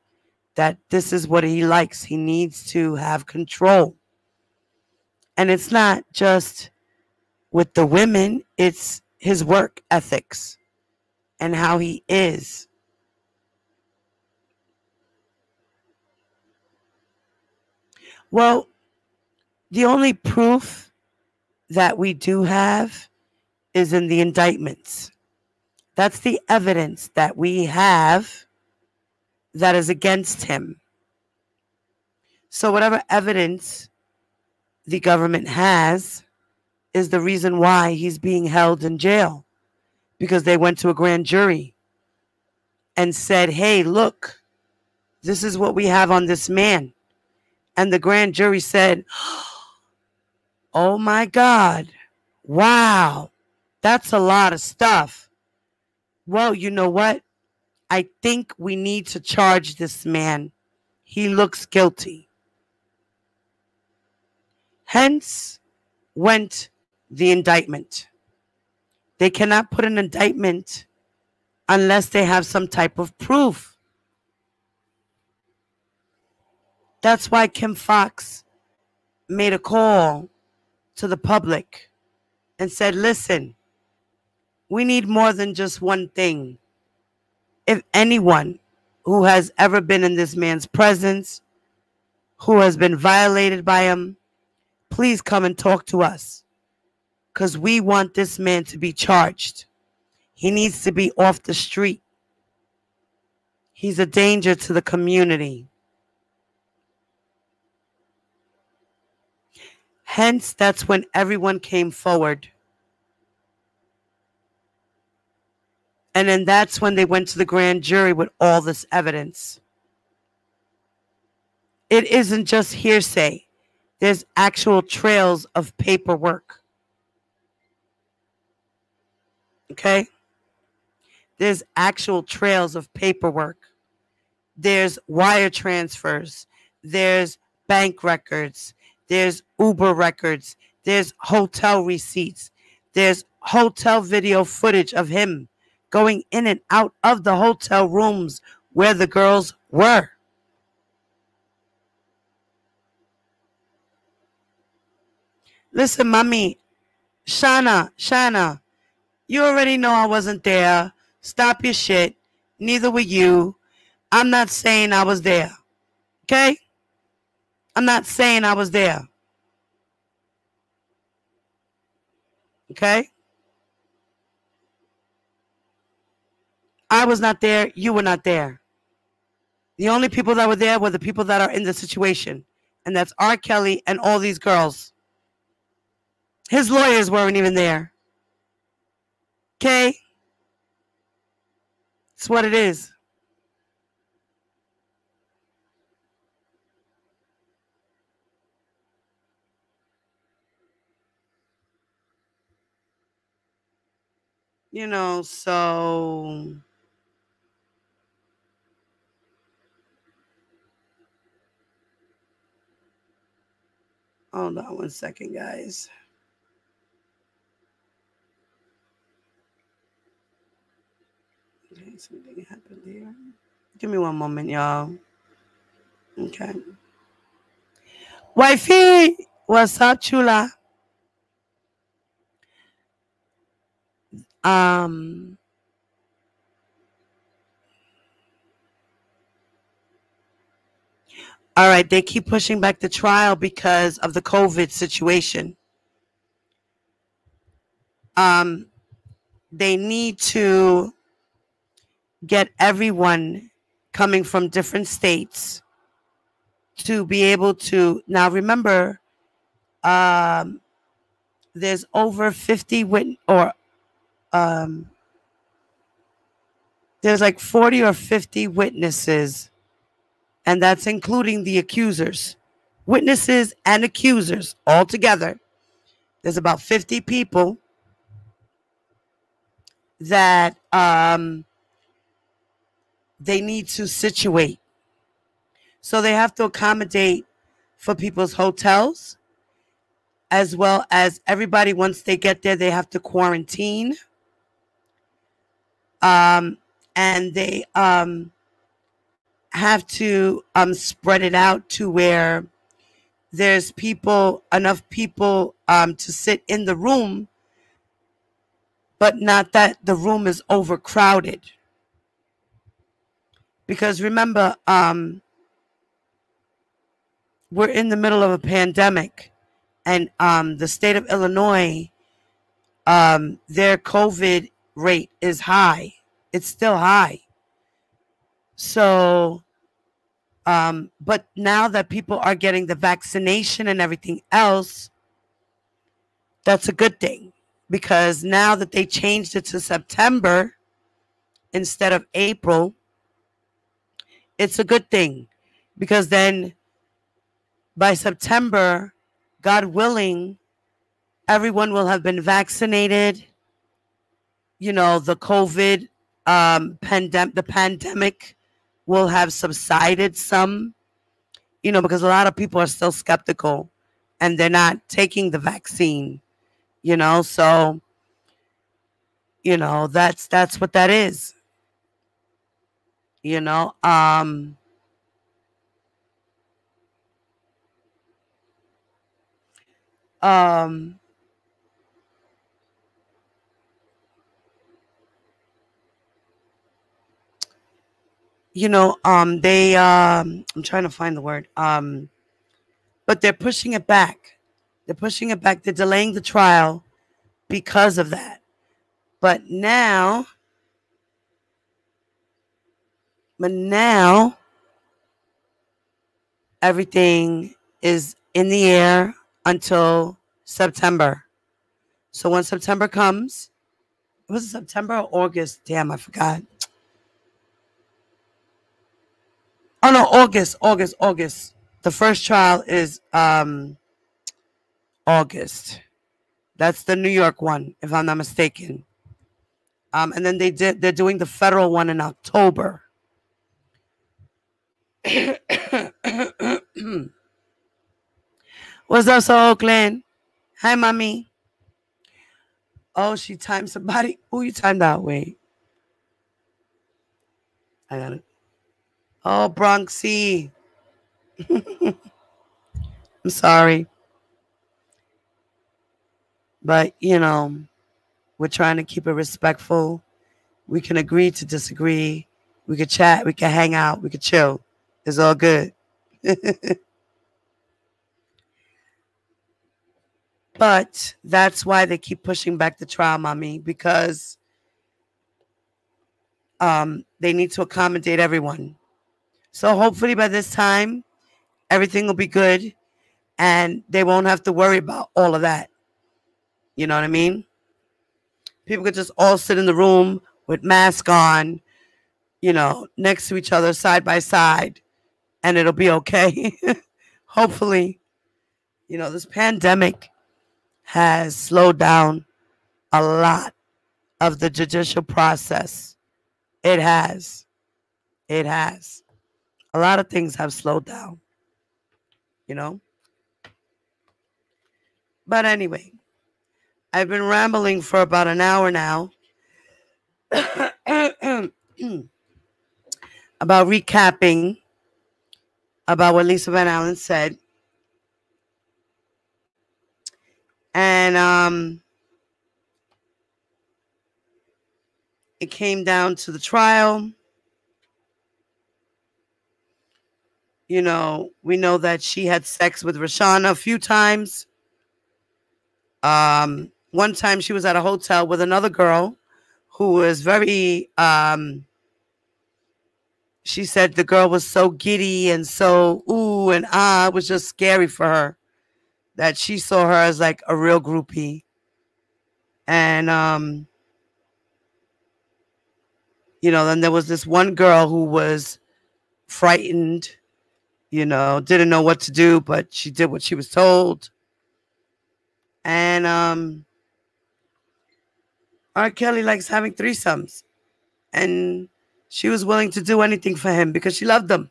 Speaker 1: that this is what he likes. He needs to have control. And it's not just with the women, it's his work ethics and how he is. Well, the only proof that we do have is in the indictments. That's the evidence that we have that is against him. So whatever evidence the government has is the reason why he's being held in jail, because they went to a grand jury and said, hey, look, this is what we have on this man. And the grand jury said, oh my God, wow, that's a lot of stuff. Well, you know what? I think we need to charge this man. He looks guilty. Hence went the indictment. They cannot put an indictment unless they have some type of proof. That's why Kim Foxx made a call to the public and said, listen, we need more than just one thing. If anyone who has ever been in this man's presence, who has been violated by him, please come and talk to us, because we want this man to be charged. He needs to be off the street. He's a danger to the community. Hence, that's when everyone came forward. And then that's when they went to the grand jury with all this evidence. It isn't just hearsay. There's actual trails of paperwork. Okay? There's actual trails of paperwork. There's wire transfers. There's bank records. There's Uber records. There's hotel receipts. There's hotel video footage of him going in and out of the hotel rooms where the girls were. Listen, mommy, Shana, you already know I wasn't there. Stop your shit. Neither were you. I'm not saying I was there. Okay? I'm not saying I was there. Okay? I was not there. You were not there. The only people that were there were the people that are in the situation. And that's R. Kelly and all these girls. His lawyers weren't even there. Okay? It's what it is. You know, so hold on one second, guys. Okay, something happened here. Give me one moment, y'all. Okay. Wifey, what's up, chula? All right, they keep pushing back the trial because of the COVID situation. They need to get everyone coming from different states to be able to. Now, remember, there's over 50 there's like 40 or 50 witnesses, and that's including the accusers. Witnesses and accusers all together. There's about 50 people that they need to situate. So they have to accommodate for people's hotels, as well as everybody, once they get there, they have to quarantine. And they have to spread it out to where there's enough people to sit in the room, but not that the room is overcrowded. Because remember, we're in the middle of a pandemic, and the state of Illinois, their COVID rate is high. It's still high. So, but now that people are getting the vaccination and everything else, that's a good thing, because now that they changed it to September instead of April, it's a good thing, because then by September, God willing, everyone will have been vaccinated. The COVID the pandemic will have subsided some, because a lot of people are still skeptical and they're not taking the vaccine, so that's what that is. you know um um they I'm trying to find the word, but they're pushing it back. They're delaying the trial because of that. But now everything is in the air until September. So when September comes, was it September or August? Damn, I forgot. Oh no, August. The first trial is August. That's the New York one, if I'm not mistaken. And then they're doing the federal one in October. What's up, so Oakland? Hi, mommy. Oh, she timed somebody. Who you timed out? Wait. I got it. Oh, Bronxy. I'm sorry. But, we're trying to keep it respectful. We can agree to disagree. We could chat. We can hang out. We could chill. It's all good. But that's why they keep pushing back the trial, mommy, because they need to accommodate everyone. So hopefully by this time, everything will be good and they won't have to worry about all of that. You know what I mean? People could just all sit in the room with masks on, next to each other, side by side, and it'll be okay. Hopefully, this pandemic has slowed down a lot of the judicial process. It has. It has. A lot of things have slowed down, you know? But anyway, I've been rambling for about an hour now about recapping about what Lisa Van Allen said. And it came down to the trial. We know that she had sex with Rashana a few times. One time she was at a hotel with another girl who was very, she said the girl was so giddy and so ooh and ah. It was just scary for her that she saw her as like a real groupie. And, then there was this one girl who was frightened, didn't know what to do, but she did what she was told. And R. Kelly likes having threesomes. And she was willing to do anything for him because she loved him.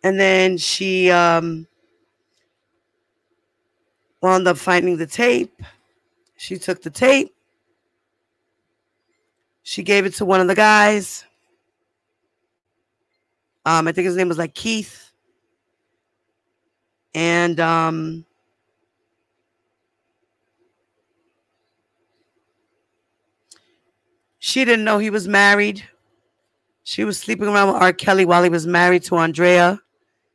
Speaker 1: And then she wound up finding the tape. She took the tape. She gave it to one of the guys. I think his name was like Keith. And she didn't know he was married. She was sleeping around with R. Kelly while he was married to Andrea.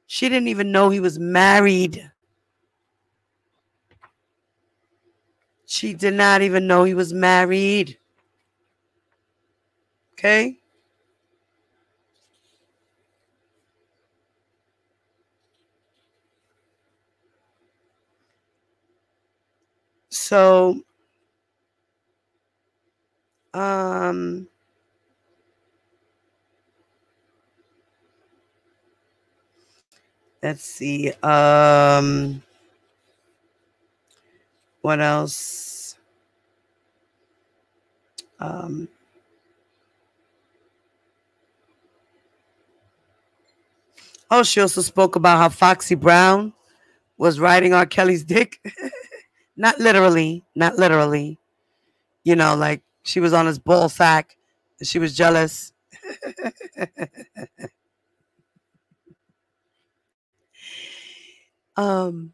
Speaker 1: She didn't even know he was married. She did not even know he was married. Okay? So, let's see. What else? Oh, she also spoke about how Foxy Brown was riding R. Kelly's dick. Not literally, not literally. You know, like she was on his ball sack and she was jealous. um,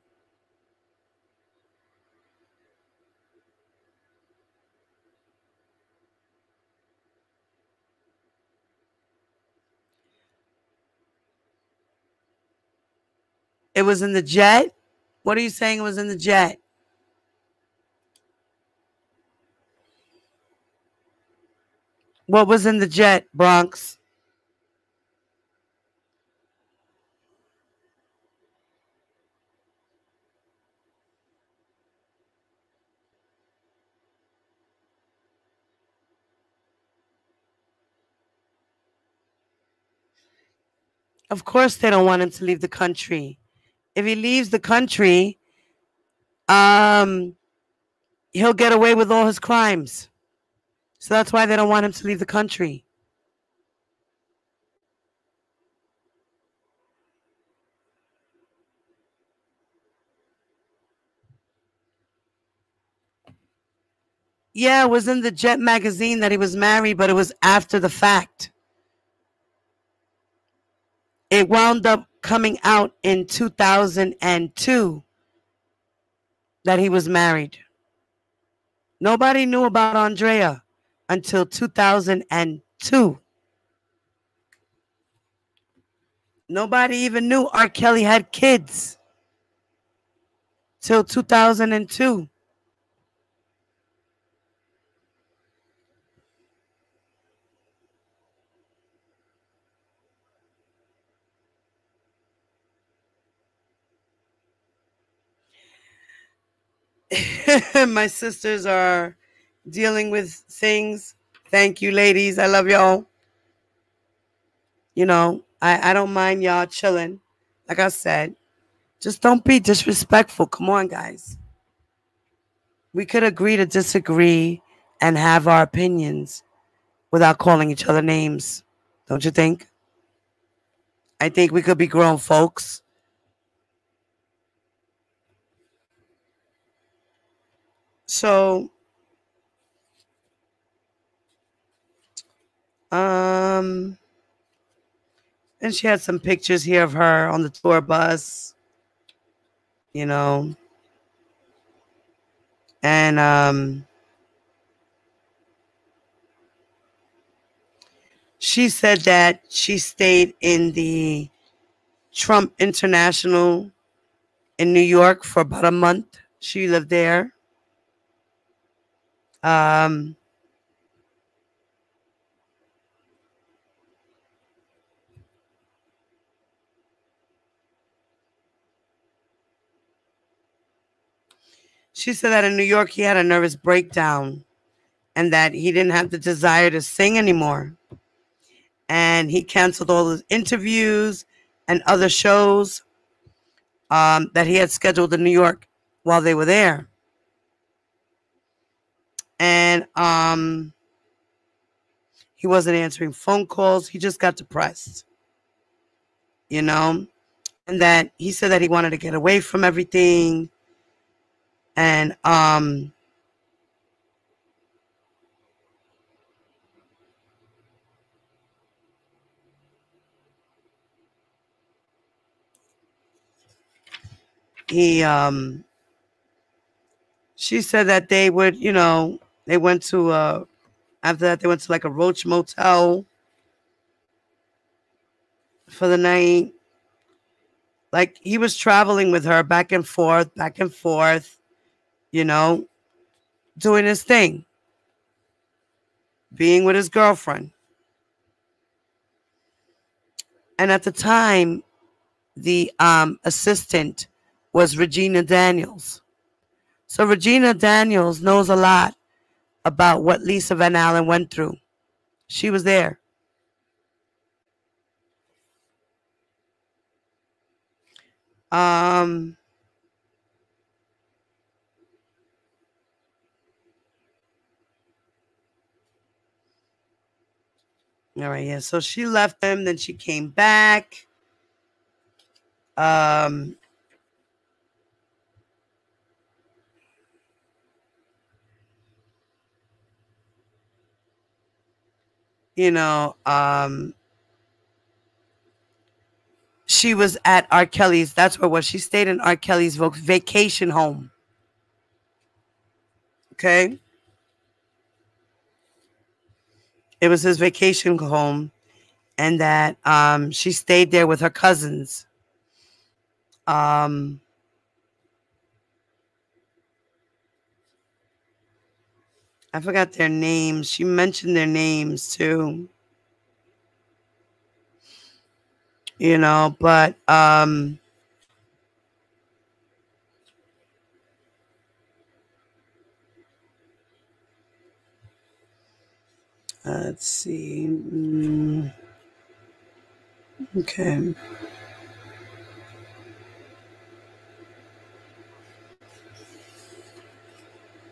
Speaker 1: it was in the jet. What are you saying? It was in the jet. What was in the jet, Bronx? Of course, they don't want him to leave the country. If he leaves the country, um, he'll get away with all his crimes. So that's why they don't want him to leave the country. Yeah, it was in the Jet magazine that he was married, but it was after the fact. It wound up coming out in 2002 that he was married. Nobody knew about Andrea until 2002. Nobody even knew R. Kelly had kids till 2002. My sisters are dealing with things. Thank you, ladies. I love y'all. You know, I don't mind y'all chilling. Like I said, just don't be disrespectful. Come on, guys. We could agree to disagree and have our opinions without calling each other names. Don't you think? I think we could be grown folks. So, and she had some pictures here of her on the tour bus, you know. And she said that she stayed in the Trump International in New York for about a month. She lived there. Um, she said that in New York he had a nervous breakdown and that he didn't have the desire to sing anymore. And he canceled all his interviews and other shows that he had scheduled in New York while they were there. And he wasn't answering phone calls. He just got depressed, you know, and that he said that he wanted to get away from everything. And he she said that they would, you know, they went to after that they went to like a Roach Motel for the night. Like he was traveling with her back and forth, you know, doing his thing, being with his girlfriend. And at the time, the assistant was Regina Daniels. So Regina Daniels knows a lot about what Lisa Van Allen went through. She was there. All right, yeah. So she left him, then she came back. You know, she was at R. Kelly's. That's where it was. She stayed in R. Kelly's vacation home. Okay. It was his vacation home, and that she stayed there with her cousins. I forgot their names. She mentioned their names too. You know, but let's see. Okay.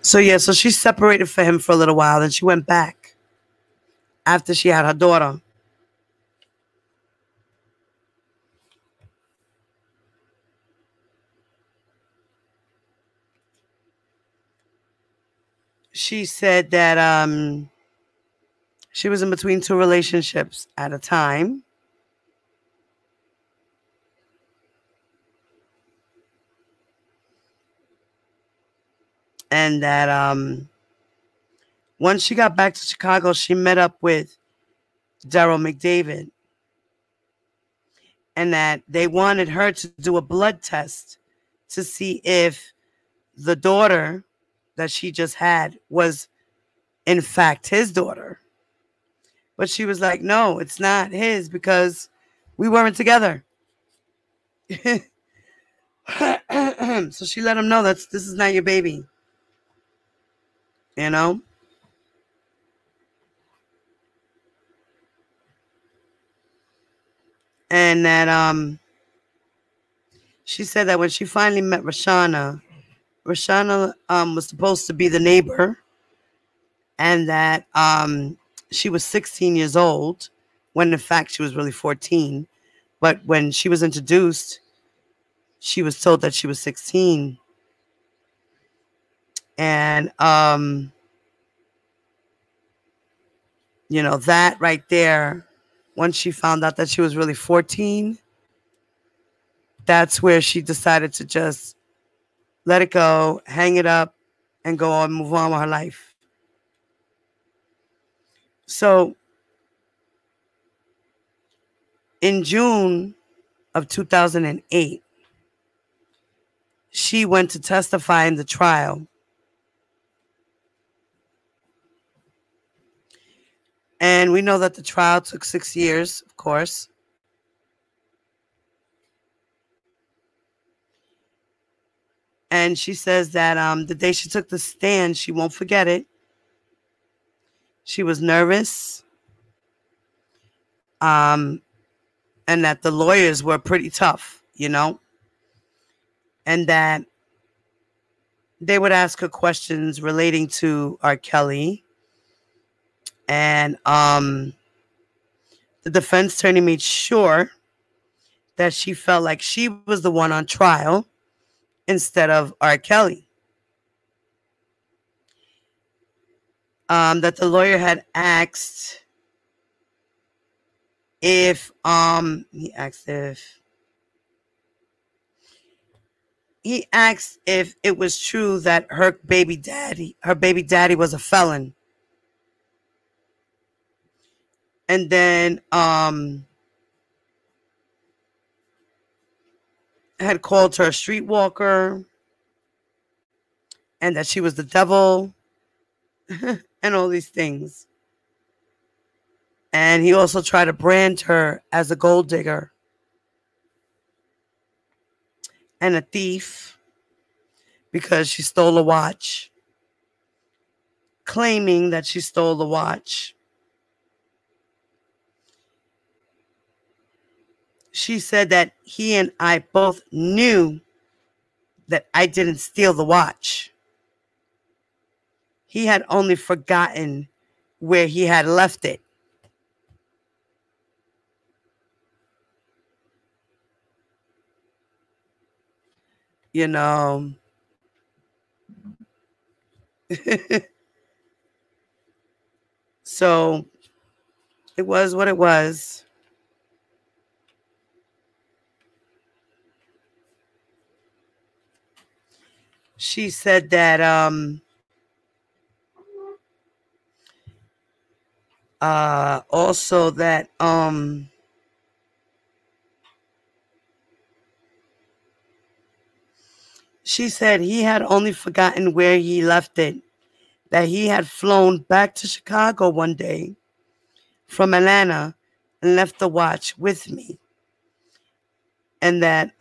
Speaker 1: So yeah, so she separated for him for a little while, then she went back after she had her daughter. She said that she was in between two relationships at a time. And that once she got back to Chicago, she met up with Daryl McDavid. And that they wanted her to do a blood test to see if the daughter that she just had was in fact his daughter. But she was like, no, it's not his because we weren't together. So she let him know this is not your baby. You know? And that she said that when she finally met Roshana was supposed to be the neighbor, and that she was 16 years old when in fact she was really 14. But when she was introduced, she was told that she was 16. And you know, that right there, once she found out that she was really 14, that's where she decided to just let it go, hang it up, and go on, move on with her life. So in June of 2008, she went to testify in the trial. And we know that the trial took 6 years, of course. And she says that the day she took the stand, she won't forget it. She was nervous. And that the lawyers were pretty tough, you know. And that they would ask her questions relating to R. Kelly. And the defense attorney made sure that she felt like she was the one on trial instead of R. Kelly. That the lawyer had asked if he asked if it was true that her baby daddy was a felon. And then had called her a streetwalker and that she was the devil and all these things. And he also tried to brand her as a gold digger and a thief. because she stole a watch, claiming that she stole the watch. She said that he and I both knew that I didn't steal the watch. He had only forgotten where he had left it. You know, so it was what it was. She said that also that she said he had only forgotten where he left it, that he had flown back to Chicago one day from Atlanta and left the watch with me. And that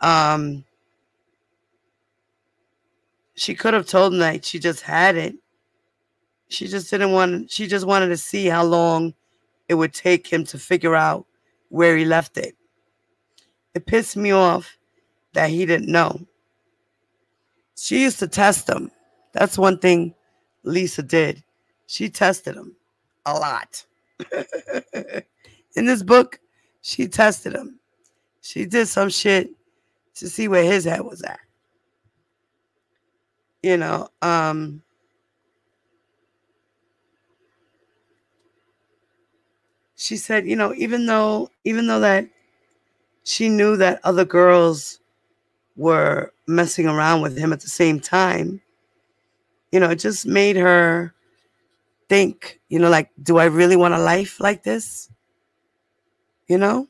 Speaker 1: she could have told him that she just had it. She just wanted to see how long it would take him to figure out where he left it. It pissed me off that he didn't know. She used to test him. That's one thing Lisa did. She tested him a lot. In this book, she tested him. She did some shit to see where his head was at. You know, she said, you know, even though that she knew that other girls were messing around with him at the same time, you know, it just made her think, you know, like, do I really want a life like this? You know?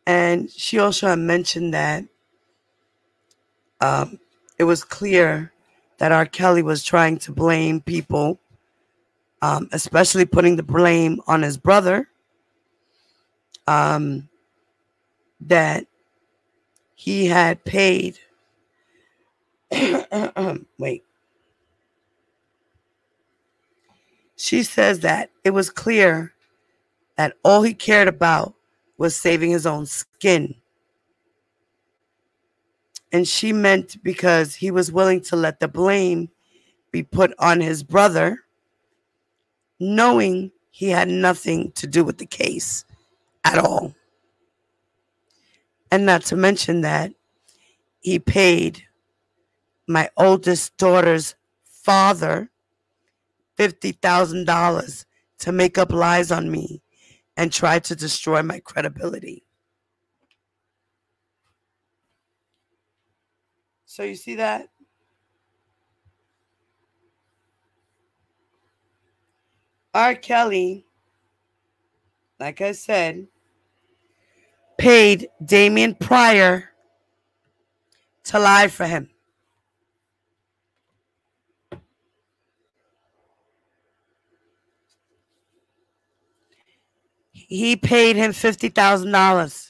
Speaker 1: And she also had mentioned that it was clear that R. Kelly was trying to blame people, especially putting the blame on his brother, that he had paid. Wait. She says that it was clear that all he cared about was saving his own skin. And she meant because he was willing to let the blame be put on his brother, knowing he had nothing to do with the case at all. And not to mention that he paid my oldest daughter's father $50,000 to make up lies on me and try to destroy my credibility. So you see that? R. Kelly, like I said, paid Damien Pryor to lie for him. He paid him $50,000.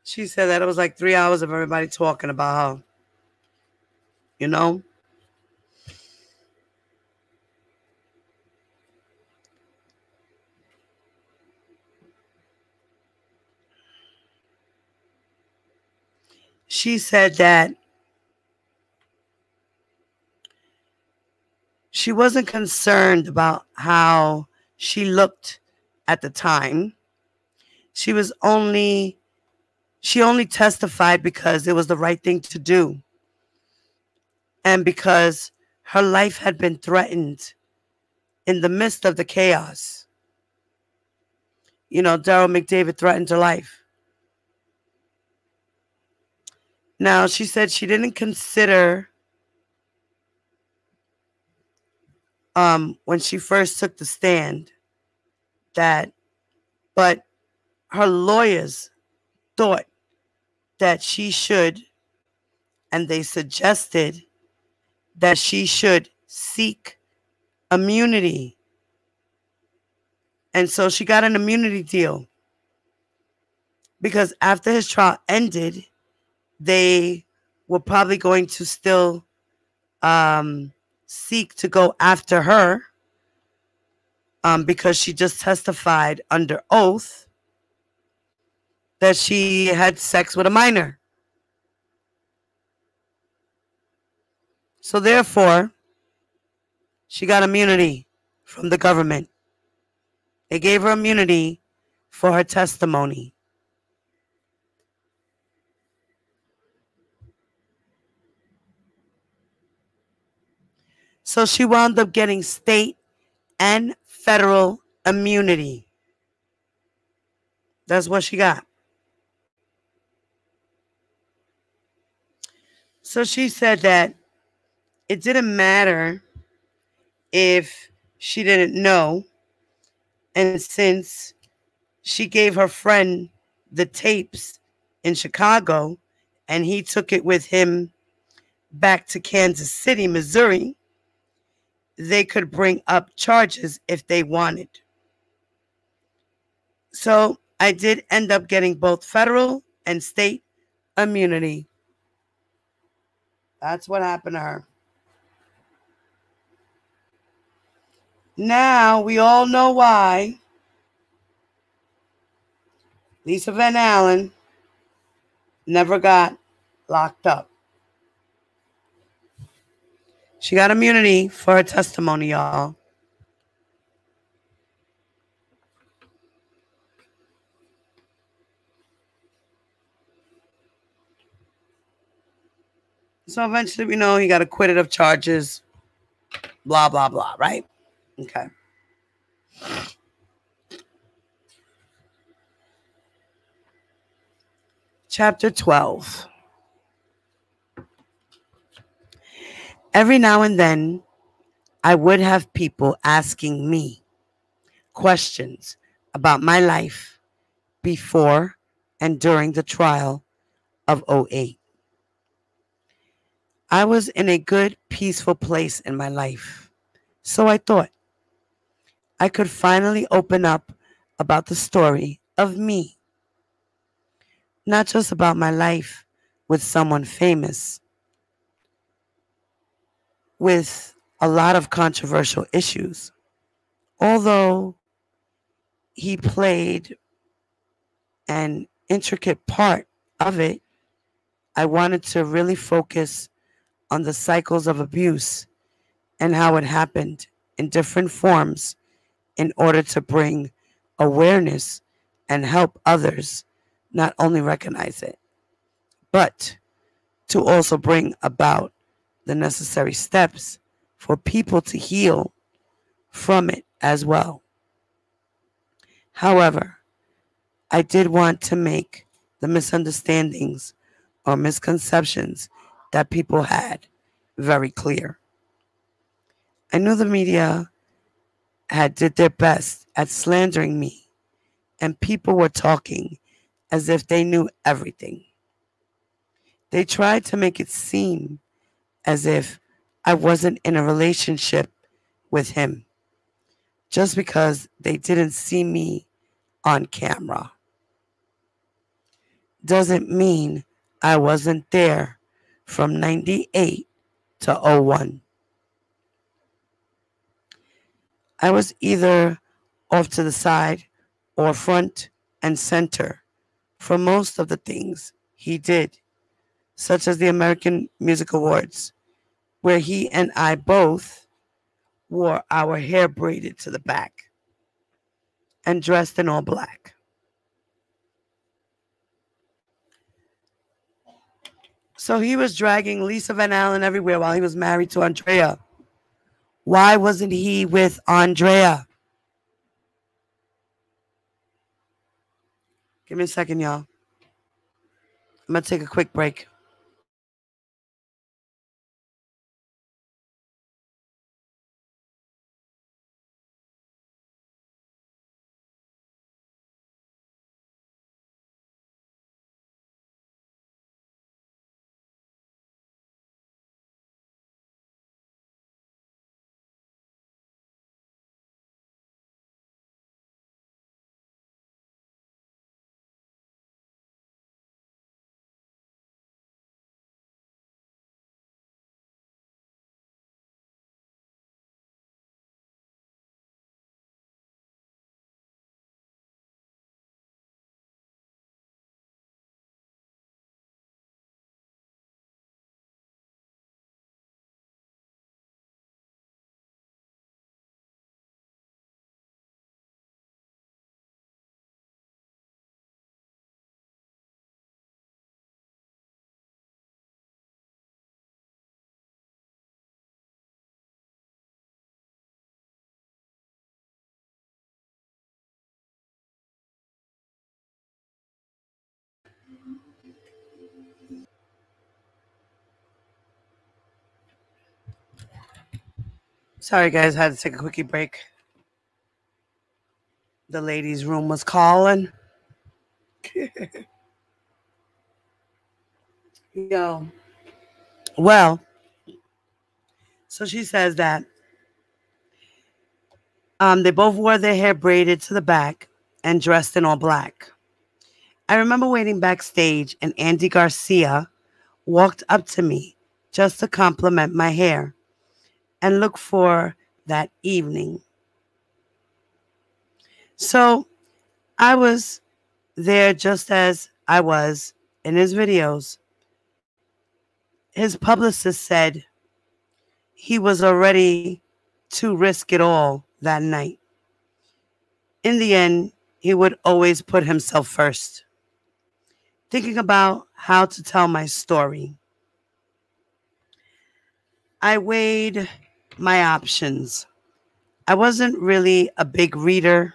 Speaker 1: She said that it was like 3 hours of everybody talking about her. You know? She said that she wasn't concerned about how she looked at the time. She only testified because it was the right thing to do. And because her life had been threatened in the midst of the chaos. You know, Daryl McDavid threatened her life. Now, she said she didn't consider when she first took the stand that, but her lawyers thought that she should, and they suggested that she should seek immunity. And so she got an immunity deal because after his trial ended, they were probably going to still seek to go after her because she just testified under oath that she had sex with a minor. So therefore, she got immunity from the government. They gave her immunity for her testimony. So she wound up getting state and federal immunity. That's what she got. So she said that it didn't matter if she didn't know. And since she gave her friend the tapes in Chicago and he took it with him back to Kansas City, Missouri, they could bring up charges if they wanted. So I did end up getting both federal and state immunity. That's what happened to her. Now we all know why Lisa Van Allen never got locked up. She got immunity for her testimony, y'all. So eventually we know he got acquitted of charges. Blah, blah, blah, right? Okay. Chapter 12. Every now and then, I would have people asking me questions about my life before and during the trial of 08. I was in a good, peaceful place in my life, so I thought I could finally open up about the story of me. Not just about my life with someone famous, with a lot of controversial issues. Although he played an intricate part of it, I wanted to really focus on the cycles of abuse and how it happened in different forms in order to bring awareness and help others not only recognize it, but to also bring about the necessary steps for people to heal from it as well. However, I did want to make the misunderstandings or misconceptions that people had very clear. I knew the media had did their best at slandering me, and people were talking as if they knew everything. They tried to make it seem as if I wasn't in a relationship with him just because they didn't see me on camera. Doesn't mean I wasn't there from 98 to 01. I was either off to the side or front and center for most of the things he did, such as the American Music Awards, where he and I both wore our hair braided to the back and dressed in all black. So he was dragging Lisa Van Allen everywhere while he was married to Andrea. Why wasn't he with Andrea? Give me a second, y'all. I'm going to take a quick break. Sorry, guys, I had to take a quickie break. The ladies' room was calling. Yo. Well, so she says that they both wore their hair braided to the back and dressed in all black. I remember waiting backstage and Andy Garcia walked up to me just to compliment my hair and look for that evening. So I was there just as I was in his videos. His publicist said he was already to risk it all that night. In the end, he would always put himself first. Thinking about how to tell my story, I weighed my options. I wasn't really a big reader.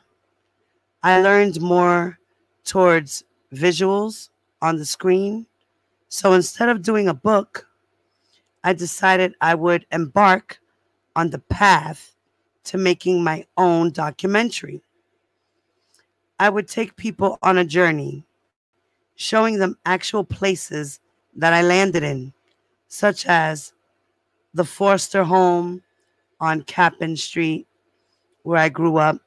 Speaker 1: I learned more towards visuals on the screen. So instead of doing a book, I decided I would embark on the path to making my own documentary. I would take people on a journey, showing them actual places that I landed in, such as the Forster home on Capon Street, where I grew up,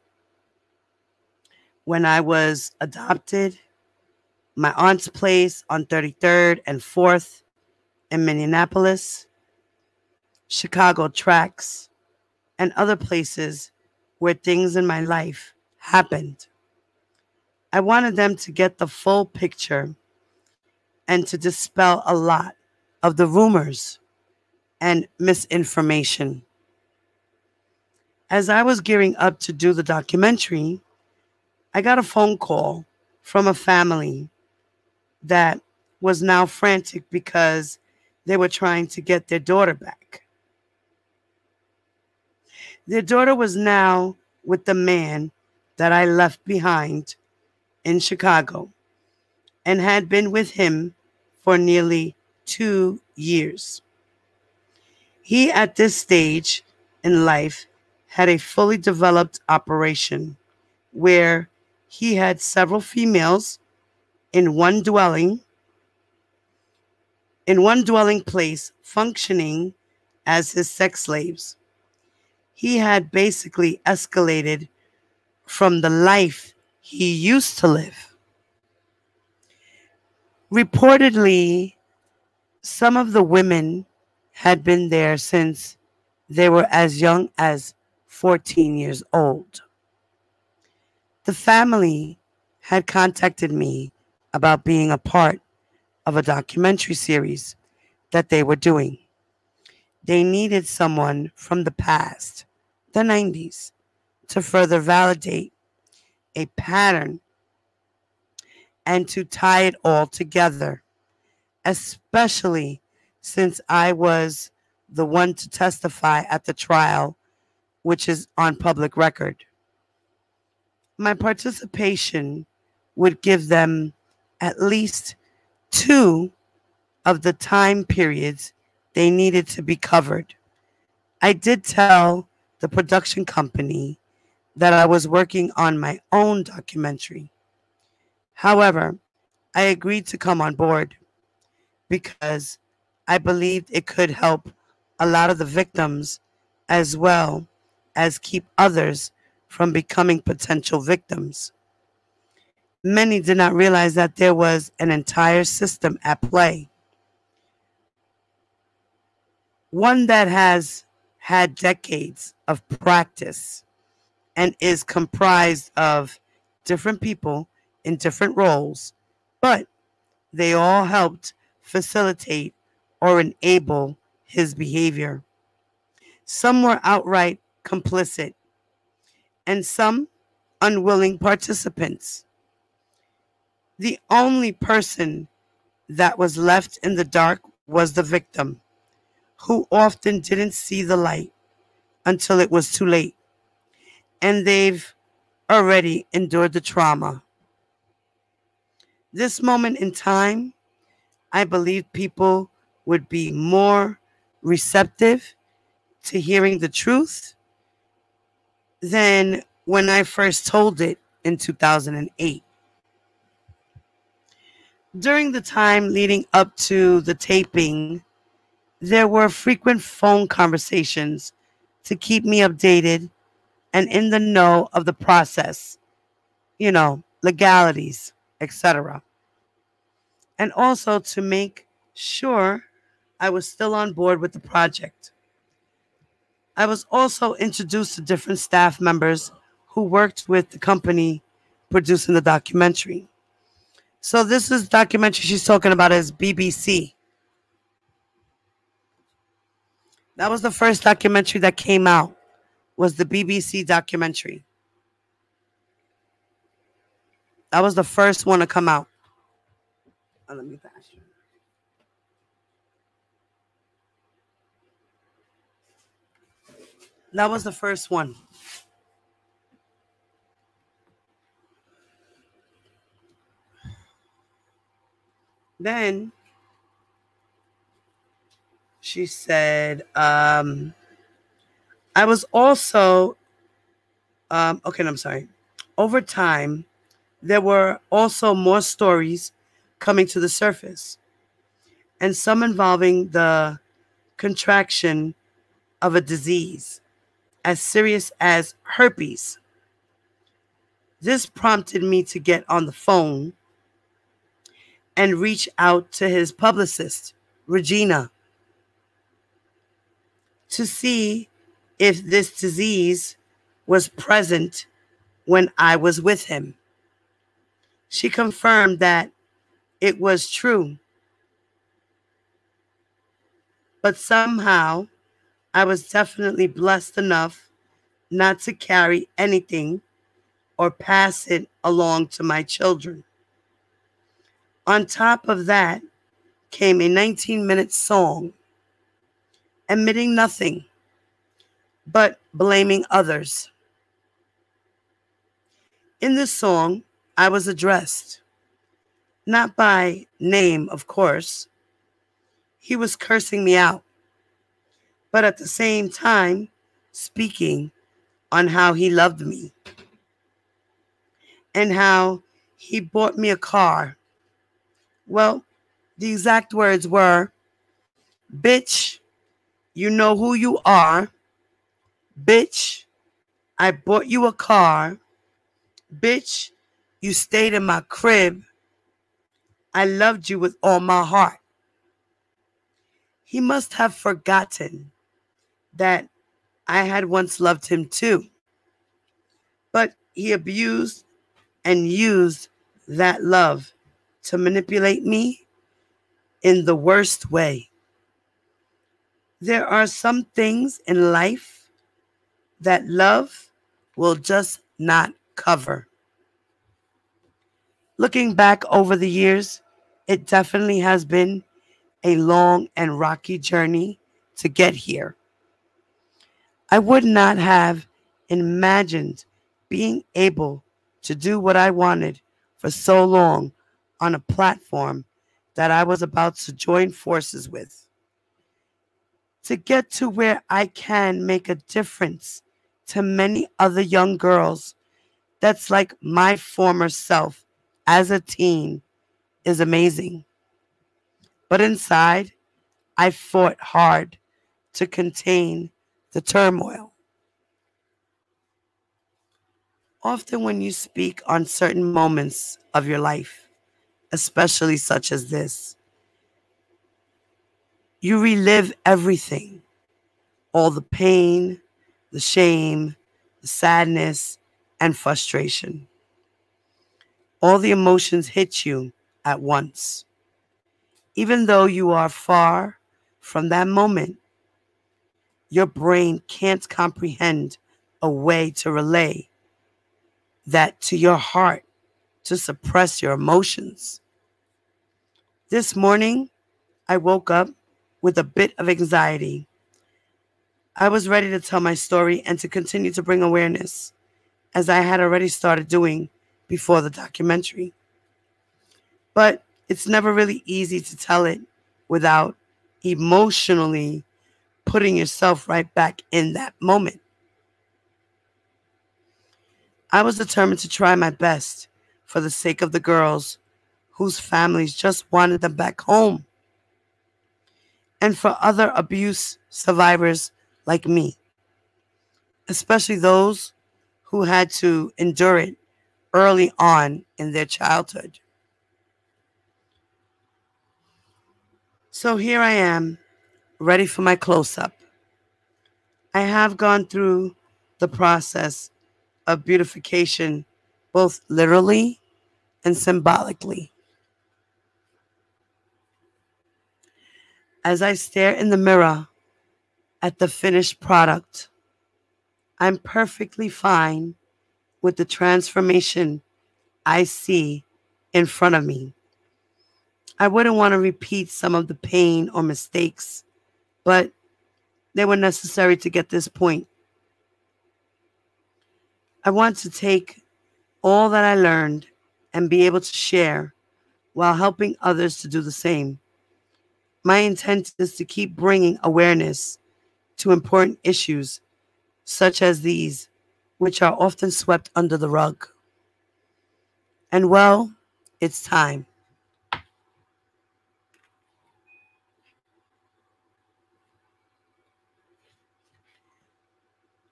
Speaker 1: when I was adopted, my aunt's place on 33rd and 4th in Minneapolis, Chicago tracks, and other places where things in my life happened. I wanted them to get the full picture and to dispel a lot of the rumors and misinformation. As I was gearing up to do the documentary, I got a phone call from a family that was now frantic because they were trying to get their daughter back. Their daughter was now with the man that I left behind in Chicago and had been with him for nearly 2 years. He, at this stage in life, had a fully developed operation where he had several females in one dwelling place functioning as his sex slaves. He had basically escalated from the life he used to live. Reportedly, some of the women had been there since they were as young as 14 years old. The family had contacted me about being a part of a documentary series that they were doing. They needed someone from the past, the 90s, to further validate a pattern and to tie it all together, especially since I was the one to testify at the trial, which is on public record. My participation would give them at least 2 of the time periods they needed to be covered. I did tell the production company that I was working on my own documentary. However, I agreed to come on board because I believed it could help a lot of the victims as well as keep others from becoming potential victims. Many did not realize that there was an entire system at play, one that has had decades of practice and is comprised of different people in different roles, but they all helped facilitate or enable his behavior. Some were outright complicit, and some unwilling participants. The only person that was left in the dark was the victim, who often didn't see the light until it was too late, and they've already endured the trauma. This moment in time, I believe people would be more receptive to hearing the truth than when I first told it in 2008. During the time leading up to the taping, there were frequent phone conversations to keep me updated and in the know of the process, legalities, etc. And also to make sure I was still on board with the project. I was also introduced to different staff members who worked with the company producing the documentary. So this is the documentary she's talking about is BBC. That was the first documentary that came out, was the BBC documentary. That was the first one to come out. Oh, let me pass you. That was the first one. Then she said, I was also, okay, no, I'm sorry. Over time, there were also more stories coming to the surface, and some involving the contraction of a disease as serious as herpes. This prompted me to get on the phone and reach out to his publicist, Regina, to see if this disease was present when I was with him. She confirmed that it was true, but somehow I was definitely blessed enough not to carry anything or pass it along to my children. On top of that came a 19-minute song admitting nothing but blaming others. In this song, I was addressed, not by name, of course. He was cursing me out, but at the same time, speaking on how he loved me and how he bought me a car. Well, the exact words were, "Bitch, you know who you are. Bitch, I bought you a car. Bitch, you stayed in my crib. I loved you with all my heart." He must have forgotten that I had once loved him too. But he abused and used that love to manipulate me in the worst way. There are some things in life that love will just not cover. Looking back over the years, it definitely has been a long and rocky journey to get here. I would not have imagined being able to do what I wanted for so long on a platform that I was about to join forces with. To get to where I can make a difference to many other young girls that's like my former self as a teen is amazing. But inside, I fought hard to contain the turmoil. Often when you speak on certain moments of your life, especially such as this, you relive everything, all the pain, the shame, the sadness, and frustration. All the emotions hit you at once. Even though you are far from that moment, your brain can't comprehend a way to relay that to your heart to suppress your emotions. This morning, I woke up with a bit of anxiety. I was ready to tell my story and to continue to bring awareness, as I had already started doing before the documentary. But it's never really easy to tell it without emotionally putting yourself right back in that moment. I was determined to try my best for the sake of the girls whose families just wanted them back home, and for other abuse survivors like me, especially those who had to endure it early on in their childhood. So here I am, ready for my close-up. I have gone through the process of beautification, both literally and symbolically. As I stare in the mirror at the finished product, I'm perfectly fine with the transformation I see in front of me. I wouldn't want to repeat some of the pain or mistakes, but they were necessary to get this point. I want to take all that I learned and be able to share while helping others to do the same. My intent is to keep bringing awareness to important issues such as these, which are often swept under the rug. And well, it's time.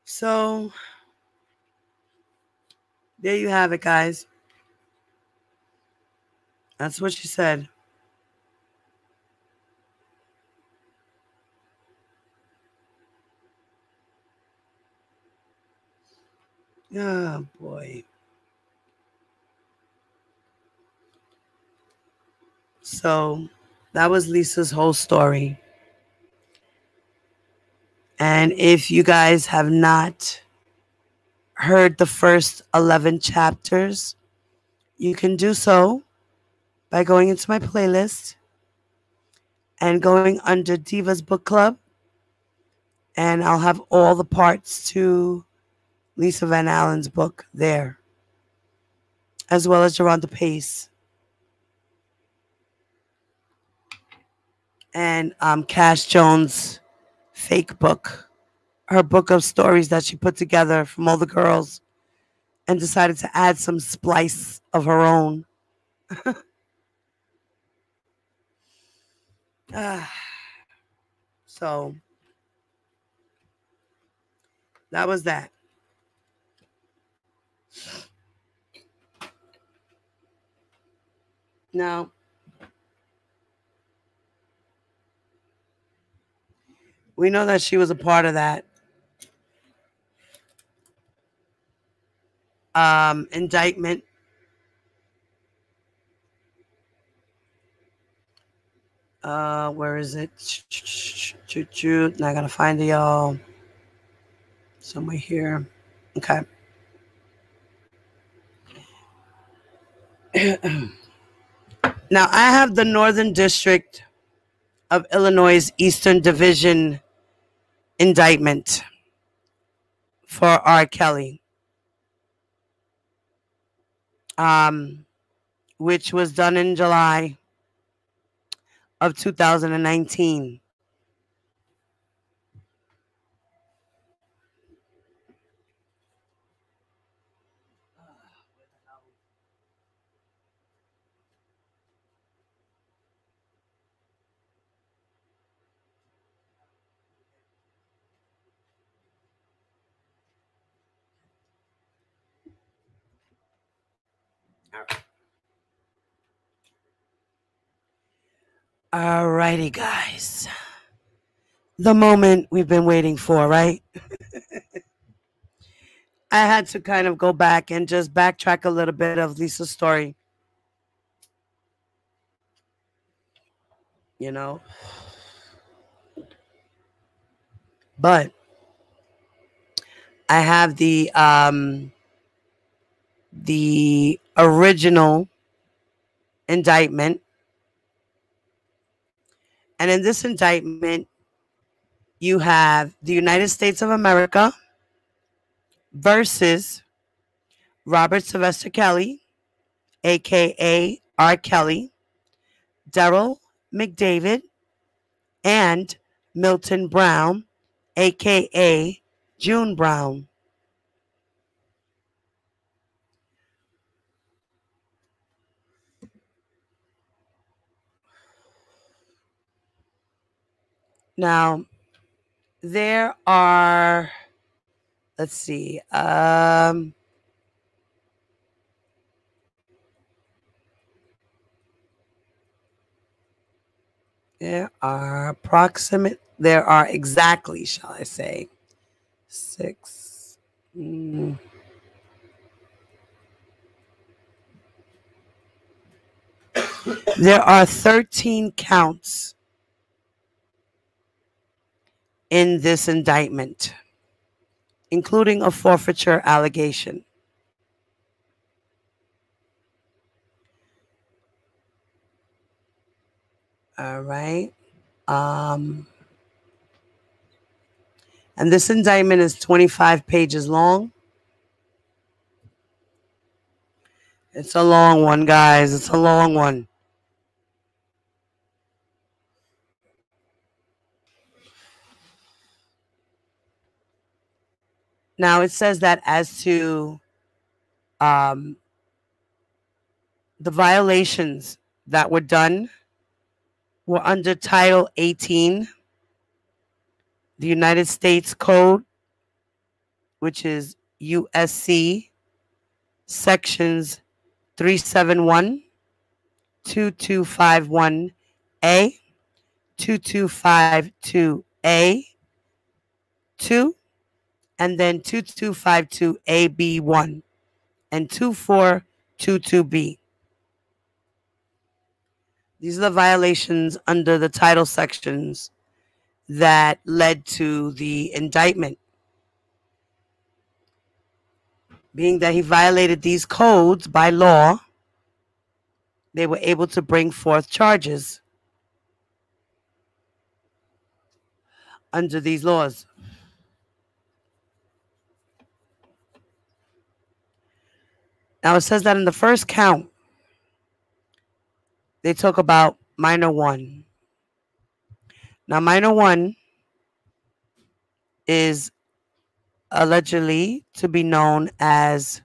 Speaker 1: So, there you have it, guys. That's what she said. Oh, boy. So, that was Lisa's whole story. And if you guys have not heard the first 11 chapters, you can do so by going into my playlist and going under Diva's Book Club. And I'll have all the parts to Lisa Van Allen's book there, as well as Geronda Pace and Cash Jones' fake book, her book of stories that she put together from all the girls and decided to add some splice of her own. So that was that. Now, we know that she was a part of that indictment. Where is it? Not gonna find it, y'all. Somewhere here. Okay. Now I have the Northern District of Illinois' Eastern Division indictment for R. Kelly, which was done in July of 2019. Alrighty, guys. The moment we've been waiting for, right? I had to kind of go back and just backtrack a little bit of Lisa's story. You know? But I have the original indictment. And in this indictment, you have the United States of America versus Robert Sylvester Kelly, aka R. Kelly, Daryl McDavid, and Milton Brown, aka June Brown. Now, there are, let's see, there are exactly, shall I say, 6. There are 13 counts in this indictment, including a forfeiture allegation. All right. And this indictment is 25 pages long. It's a long one, guys. It's a long one. Now, it says that as to the violations that were done were under Title 18, the United States Code, which is USC, sections 371, 2251A, 2252A, 2, and then 2252AB1 and 2422B. These are the violations under the title sections that led to the indictment. Being that he violated these codes by law, they were able to bring forth charges under these laws. Now, it says that in the first count, they talk about minor 1. Now, minor 1 is allegedly to be known as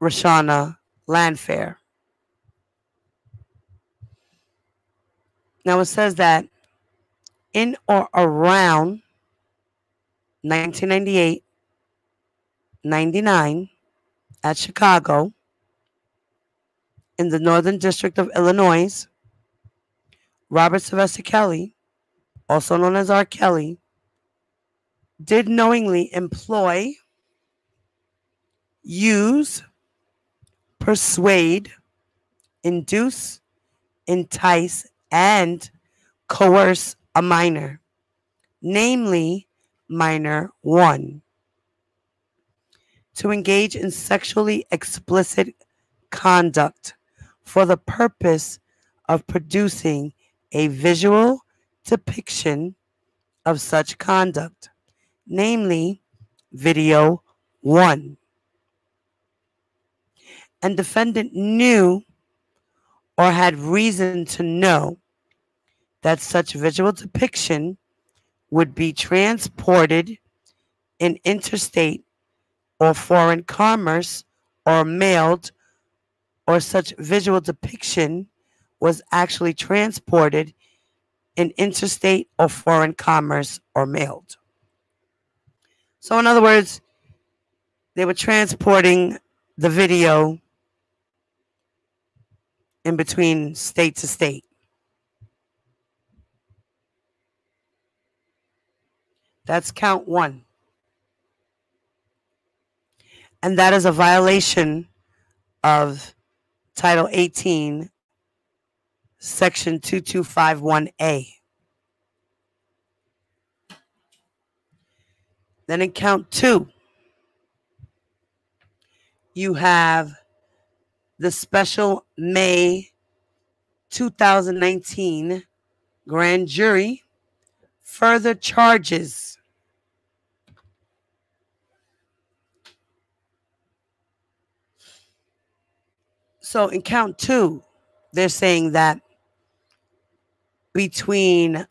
Speaker 1: Rashana Landfair. Now, it says that in or around 1998, 99 at Chicago, in the Northern District of Illinois, Robert Sylvester Kelly, also known as R. Kelly, did knowingly employ, use, persuade, induce, entice, and coerce a minor, namely minor 1, to engage in sexually explicit conduct for the purpose of producing a visual depiction of such conduct, namely video 1. And defendant knew or had reason to know that such visual depiction would be transported in interstate or foreign commerce or mailed, or such visual depiction was actually transported in interstate or foreign commerce or mailed. So in other words, they were transporting the video in between state to state. That's count 1. And that is a violation of Title 18, Section 2251A. Then in count 2, you have the special May 2019 grand jury further charges. So in count 2, they're saying that between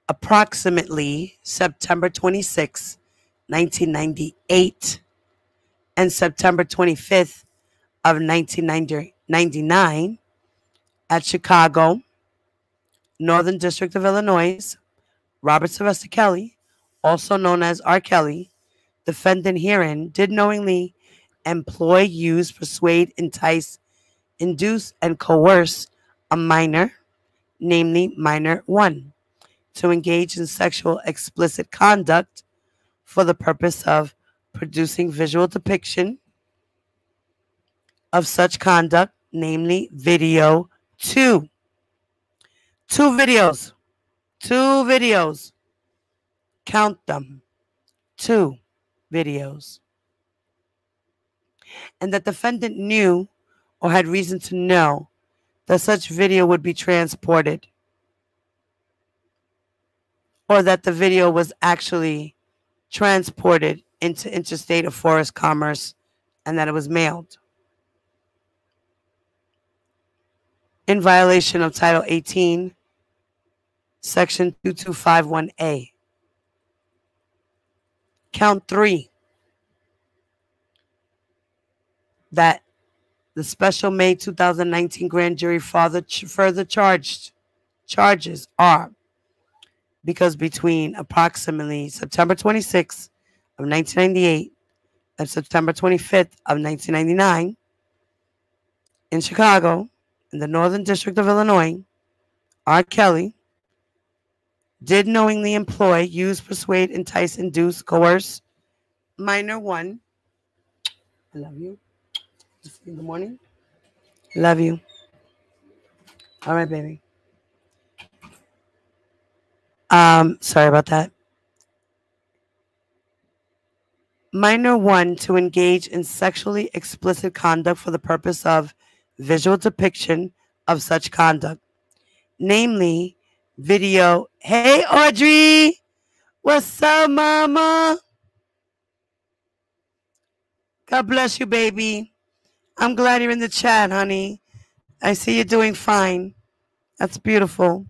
Speaker 1: approximately September 26, 1998, and September 25th of 1999 at Chicago, Northern District of Illinois. Robert Sylvester Kelly, also known as R. Kelly, defendant herein, did knowingly employ, use, persuade, entice, induce, and coerce a minor, namely minor 1, to engage in sexual explicit conduct for the purpose of producing visual depiction of such conduct, namely video 2. 2 videos. 2 videos. Count them. 2 videos. And the defendant knew or had reason to know that such video would be transported, or that the video was actually transported into interstate or forest commerce, and that it was mailed in violation of Title 18, Section 2251A. Count 3, that the special May 2019 grand jury further charges are because between approximately September 26th of 1998 and September 25th of 1999 in Chicago, in the Northern District of Illinois, R. Kelly did knowingly employ, use, persuade, entice, induce, coerce minor 1. I love you. In the morning. Love you. All right, baby. Sorry about that. Minor 1 to engage in sexually explicit conduct for the purpose of visual depiction of such conduct, namely video. Hey, Audrey. What's up, mama? God bless you, baby. I'm glad you're in the chat, honey. I see you're doing fine. That's beautiful.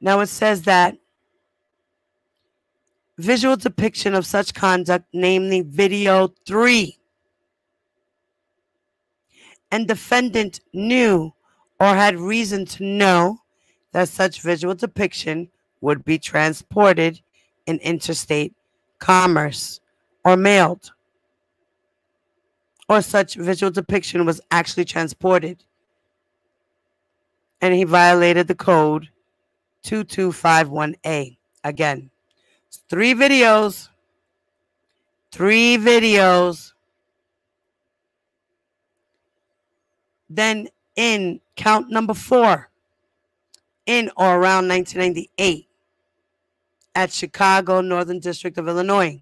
Speaker 1: Now it says that visual depiction of such conduct, namely video 3, and defendant knew or had reason to know that such visual depiction would be transported in interstate commerce or mailed, or such visual depiction was actually transported, and he violated the code 2251A. Again, 3 videos. 3 videos. Then in count number 4, in or around 1998, at Chicago, Northern District of Illinois,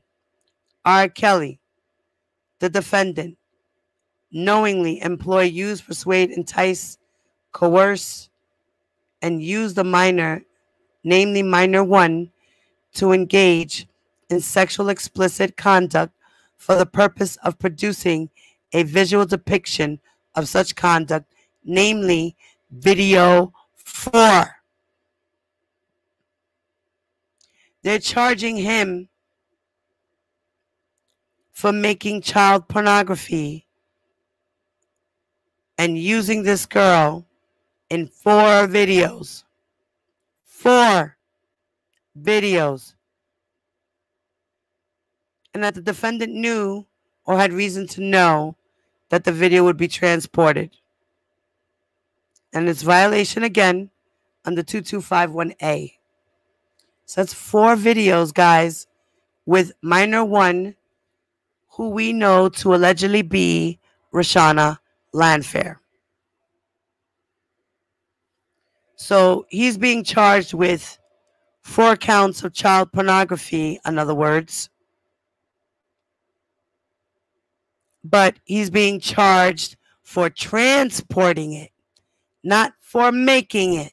Speaker 1: R. Kelly, the defendant, knowingly employ, use, persuade, entice, coerce, and use the minor, namely minor 1, to engage in sexual explicit conduct for the purpose of producing a visual depiction of such conduct, namely video 4. They're charging him for making child pornography and using this girl in 4 videos. 4 videos. And that the defendant knew or had reason to know that the video would be transported. And it's violation again under 2251A. So that's 4 videos, guys, with minor 1, who we know to allegedly be Rashana Landfair. So he's being charged with 4 counts of child pornography, in other words. But he's being charged for transporting it, not for making it.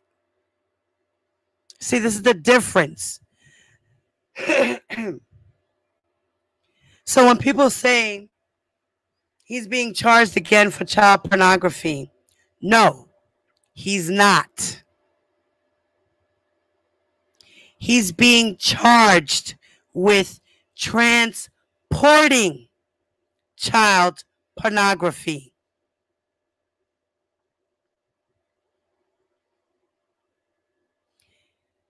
Speaker 1: See, this is the difference. So when people say He's being charged again for child pornography. No, he's not. He's being charged with transporting child pornography.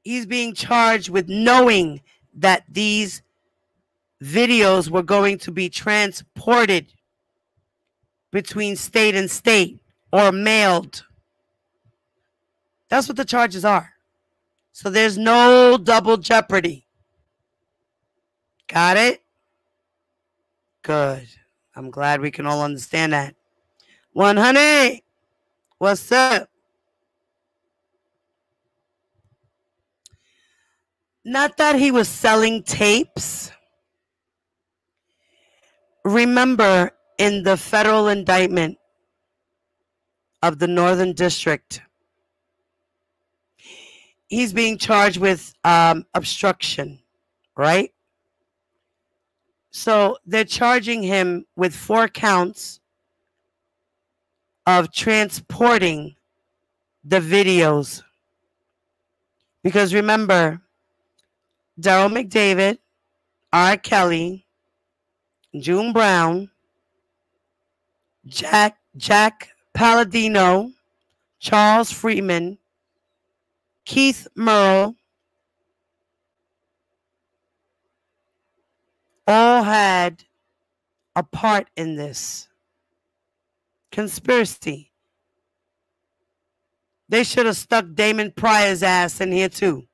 Speaker 1: He's being charged with knowing that these videos were going to be transported between state and state or mailed. That's what the charges are. So there's no double jeopardy. Got it? Good. I'm glad we can all understand that. 100. What's up? Not that he was selling tapes. Remember, in the federal indictment of the Northern District, he's being charged with obstruction, right? So they're charging him with 4 counts of transporting the videos. Because remember, Daryl McDavid, R. Kelly, June Brown, Jack Palladino, Charles Freeman, Keith Merle, all had a part in this conspiracy. They should have stuck Damon Pryor's ass in here too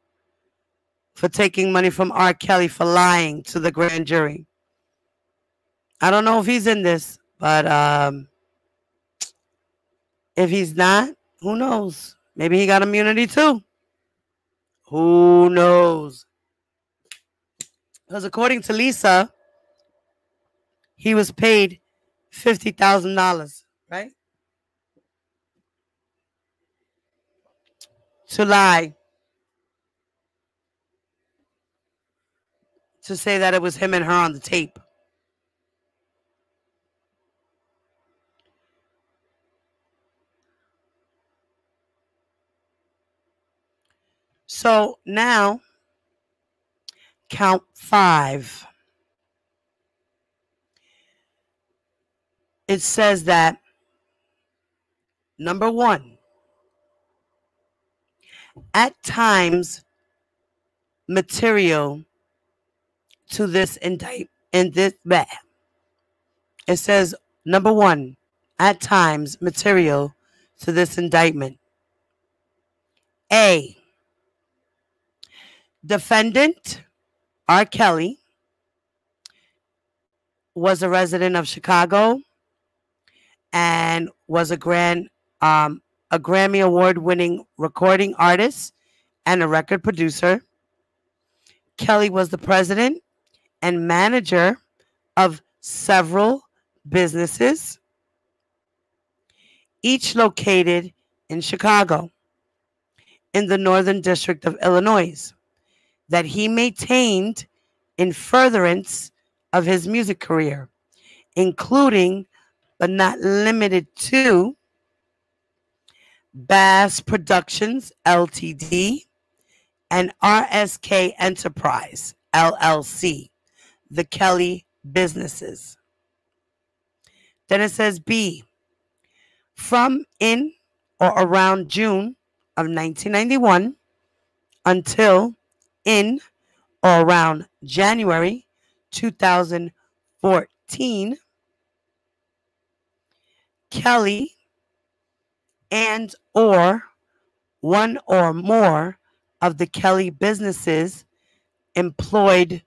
Speaker 1: for taking money from R. Kelly for lying to the grand jury. I don't know if he's in this, but if he's not, who knows? Maybe he got immunity too. Who knows? Because according to Lisa, he was paid $50,000, right? To lie. To say that it was him and her on the tape. So now, count 5. It says that, number 1, at times, material to this indictment, it says, number 1, at times, material to this indictment. A, defendant R. Kelly was a resident of Chicago and was a Grammy Award-winning recording artist and a record producer. Kelly was the president and manager of several businesses, each located in Chicago, in the Northern District of Illinois, that he maintained in furtherance of his music career, including but not limited to Bass Productions, Ltd., and RSK Enterprise, LLC, the Kelly businesses. Then it says B, from in or around June of 1991 until in or around January 2014, Kelly and or one or more of the Kelly businesses employed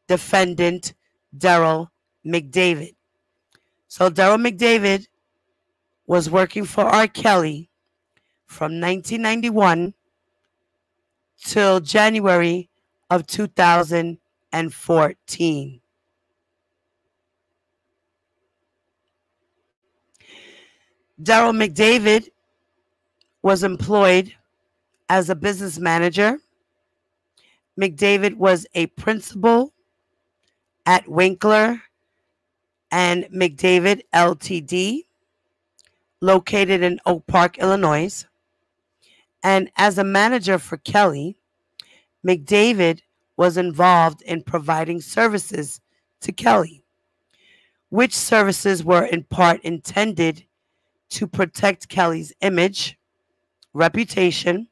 Speaker 1: defendant Daryl McDavid. So Daryl McDavid was working for R. Kelly from 1991 till January of 2014. Daryl McDavid was employed as a business manager. McDavid was a principal at Winkler and McDavid Ltd., located in Oak Park, Illinois. And as a manager for Kelly, McDavid was involved in providing services to Kelly, which services were in part intended to protect Kelly's image, reputation,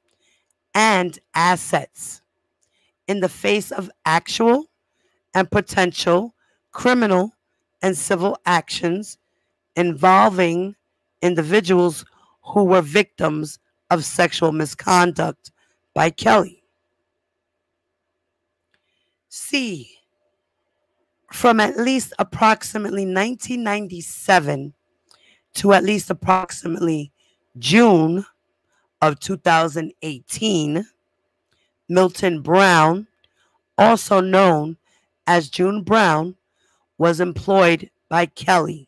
Speaker 1: and assets in the face of actual and potential criminal and civil actions involving individuals who were victims of sexual misconduct by Kelly. C. From at least approximately 1997 to at least approximately June of 2018, Milton Brown, also known as June Brown, was employed by Kelly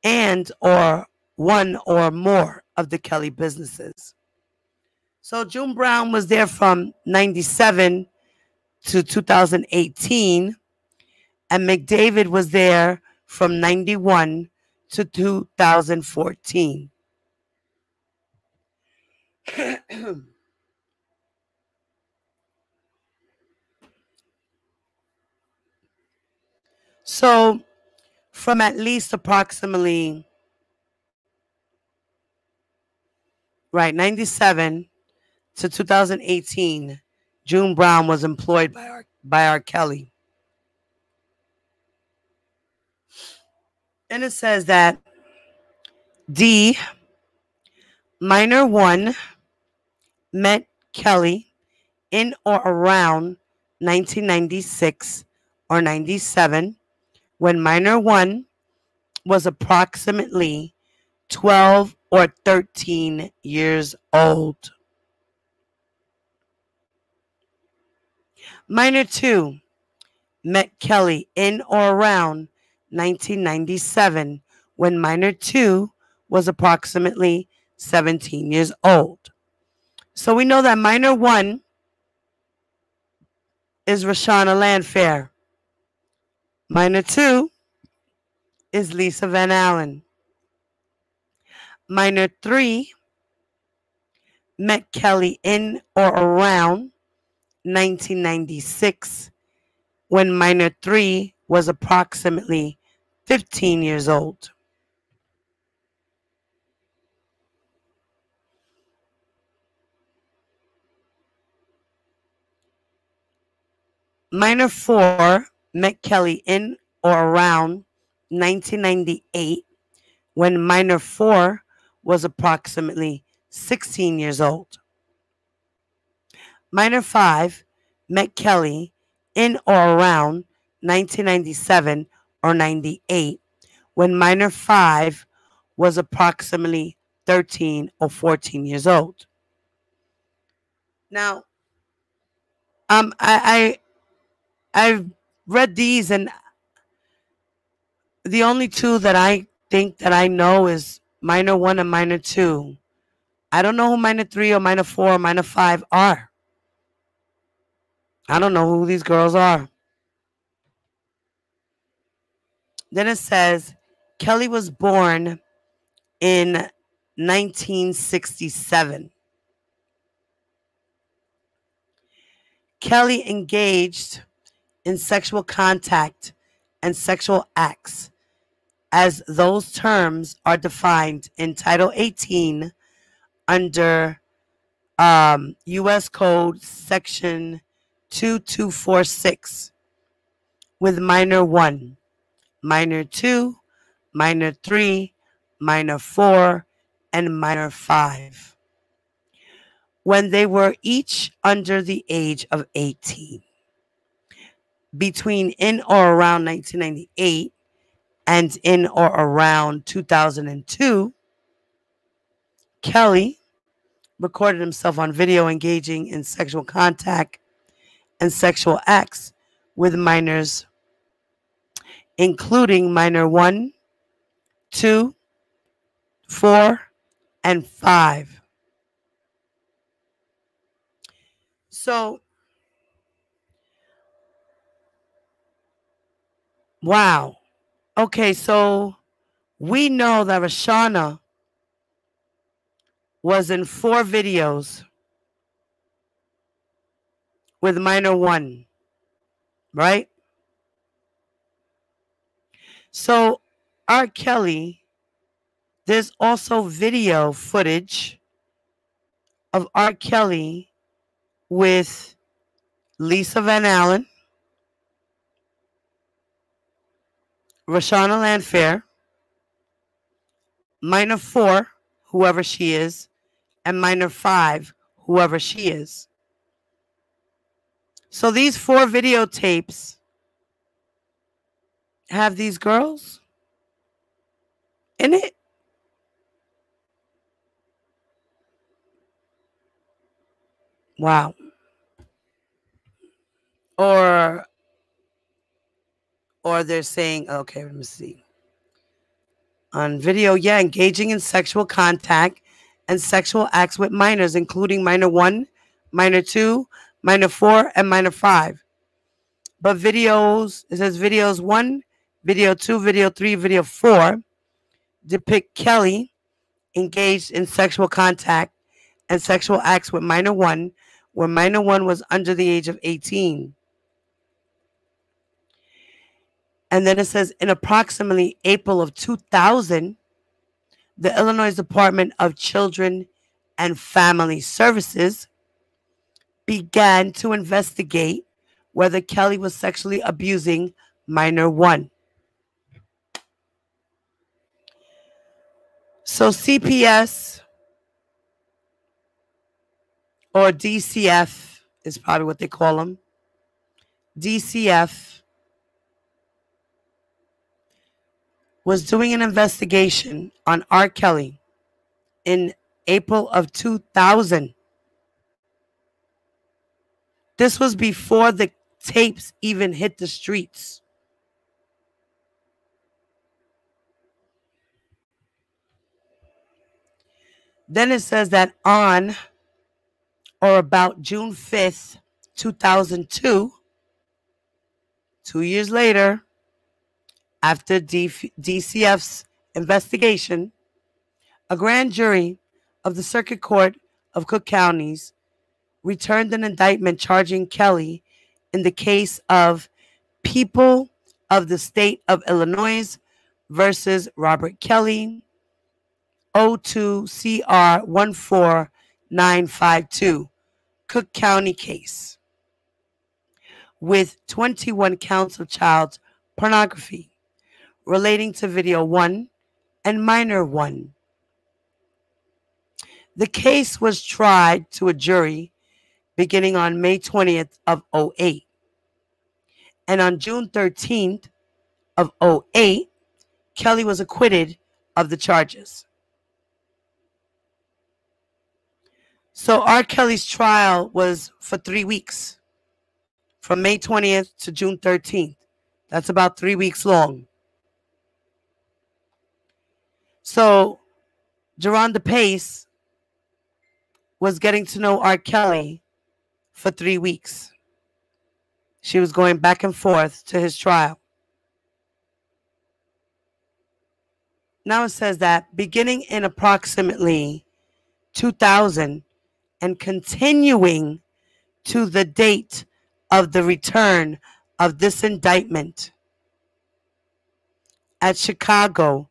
Speaker 1: and or one or more of the Kelly businesses. So June Brown was there from 97 to 2018, and McDavid was there from 91 to 2014. So from at least approximately 97 to 2018, June Brown was employed by R. Kelly. And it says that D. Minor 1 met Kelly in or around 1996 or 97 when Minor 1 was approximately 12 or 13 years old. Minor 2 met Kelly in or around 1997 when Minor 2 was approximately 17 years old. So we know that Minor 1 is Rashana Landfair. Minor 2 is Lisa Van Allen. Minor 3 met Kelly in or around 1996 when Minor 3 was approximately 15 years old. Minor 4 met Kelly in or around 1998 when Minor 4 was approximately 16 years old. Minor 5 met Kelly in or around 1997 or 98 when Minor 5 was approximately 13 or 14 years old. Now, I've read these, and the only two that I think that I know is Minor 1 and Minor 2. I don't know who Minor 3 or Minor 4 or Minor 5 are. I don't know who these girls are. Then it says Kelly was born in 1967. Kelly engaged in sexual contact and sexual acts as those terms are defined in Title 18 under U.S. Code Section 2246 with Minor 1, Minor 2, Minor 3, Minor 4, and Minor 5 when they were each under the age of 18. Between in or around 1998 and in or around 2002, Kelly recorded himself on video engaging in sexual contact and sexual acts with minors, including Minor 1, 2, 4, and 5. So, Wow. Okay, so we know that Rashana was in 4 videos with minor 1, right? So R. Kelly, there's also video footage of R. Kelly with Lisa Van Allen, Rashana Landfair, minor 4, whoever she is, and minor 5, whoever she is. So these 4 videotapes have these girls in it. Wow. Or they're saying, okay, let me see. On video, yeah, engaging in sexual contact and sexual acts with minors, including minor 1, minor 2, minor 4, and minor 5. But videos, it says videos 1, video 2, video 3, video 4 depict Kelly engaged in sexual contact and sexual acts with minor 1, where minor 1 was under the age of 18. And then it says in approximately April of 2000, the Illinois Department of Children and Family Services began to investigate whether Kelly was sexually abusing minor 1. So CPS, or DCF is probably what they call them. DCF was doing an investigation on R. Kelly in April of 2000. This was before the tapes even hit the streets. Then it says that on or about June 5th, 2002, 2 years later, after DCF's investigation, a grand jury of the Circuit Court of Cook Counties returned an indictment charging Kelly in the case of People of the State of Illinois versus Robert Kelly, 02 CR 14952, Cook County case, with 21 counts of child pornography relating to video 1 and minor 1. The case was tried to a jury beginning on May 20th of 08. And on June 13th of 08, Kelly was acquitted of the charges. So R. Kelly's trial was for 3 weeks, from May 20th to June 13th. That's about 3 weeks long. So Jerronda Pace was getting to know R. Kelly for 3 weeks. She was going back and forth to his trial. Now it says that beginning in approximately 2000 and continuing to the date of the return of this indictment at Chicago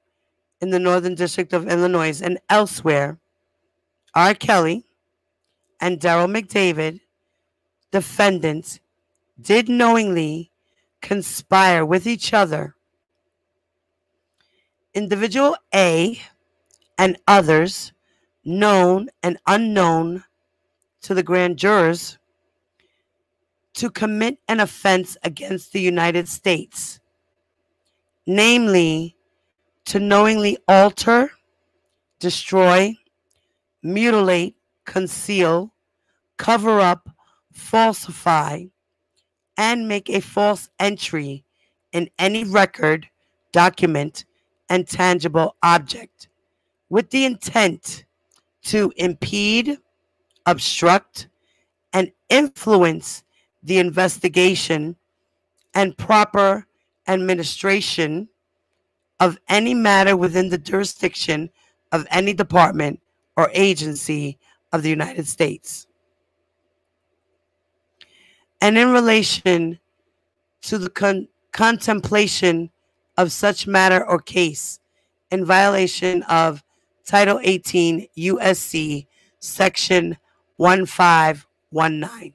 Speaker 1: in the Northern District of Illinois and elsewhere, R. Kelly and Daryl McDavid, defendants, did knowingly conspire with each other. Individual A and others, known and unknown to the grand jurors, to commit an offense against the United States, namely to knowingly alter, destroy, mutilate, conceal, cover up, falsify, and make a false entry in any record, document, and tangible object with the intent to impede, obstruct, and influence the investigation and proper administration of any matter within the jurisdiction of any department or agency of the United States. And in relation to the contemplation of such matter or case in violation of Title 18 USC Section 1519.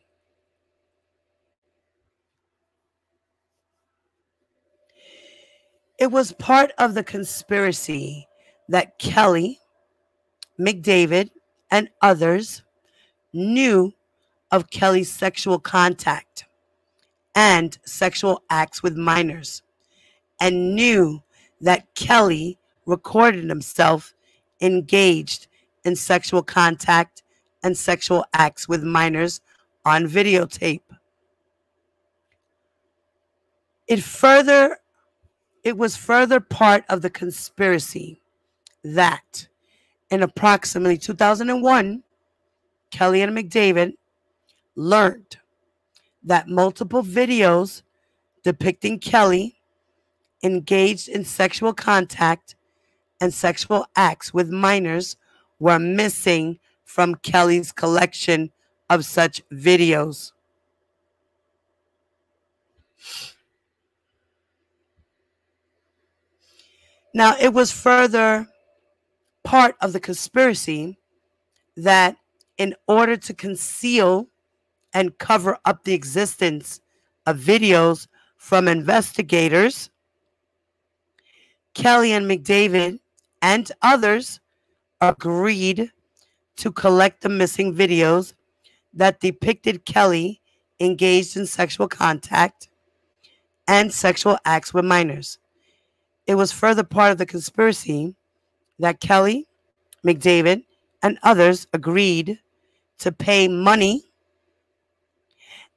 Speaker 1: It was part of the conspiracy that Kelly, McDavid, and others knew of Kelly's sexual contact and sexual acts with minors, and knew that Kelly recorded himself engaged in sexual contact and sexual acts with minors on videotape. It was further part of the conspiracy that in approximately 2001, Kelly and McDavid learned that multiple videos depicting Kelly engaged in sexual contact and sexual acts with minors were missing from Kelly's collection of such videos. Now, it was further part of the conspiracy that in order to conceal and cover up the existence of videos from investigators, Kelly and McDavid and others agreed to collect the missing videos that depicted Kelly engaged in sexual contact and sexual acts with minors. It was further part of the conspiracy that Kelly, McDavid, and others agreed to pay money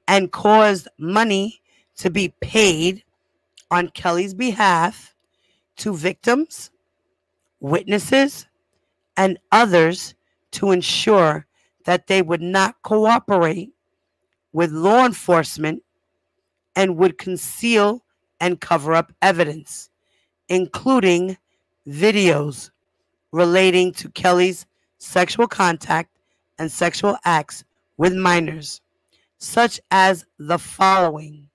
Speaker 1: and caused money to be paid on Kelly's behalf to victims, witnesses, and others to ensure that they would not cooperate with law enforcement and would conceal and cover up evidence, including videos relating to Kelly's sexual contact and sexual acts with minors, such as the following.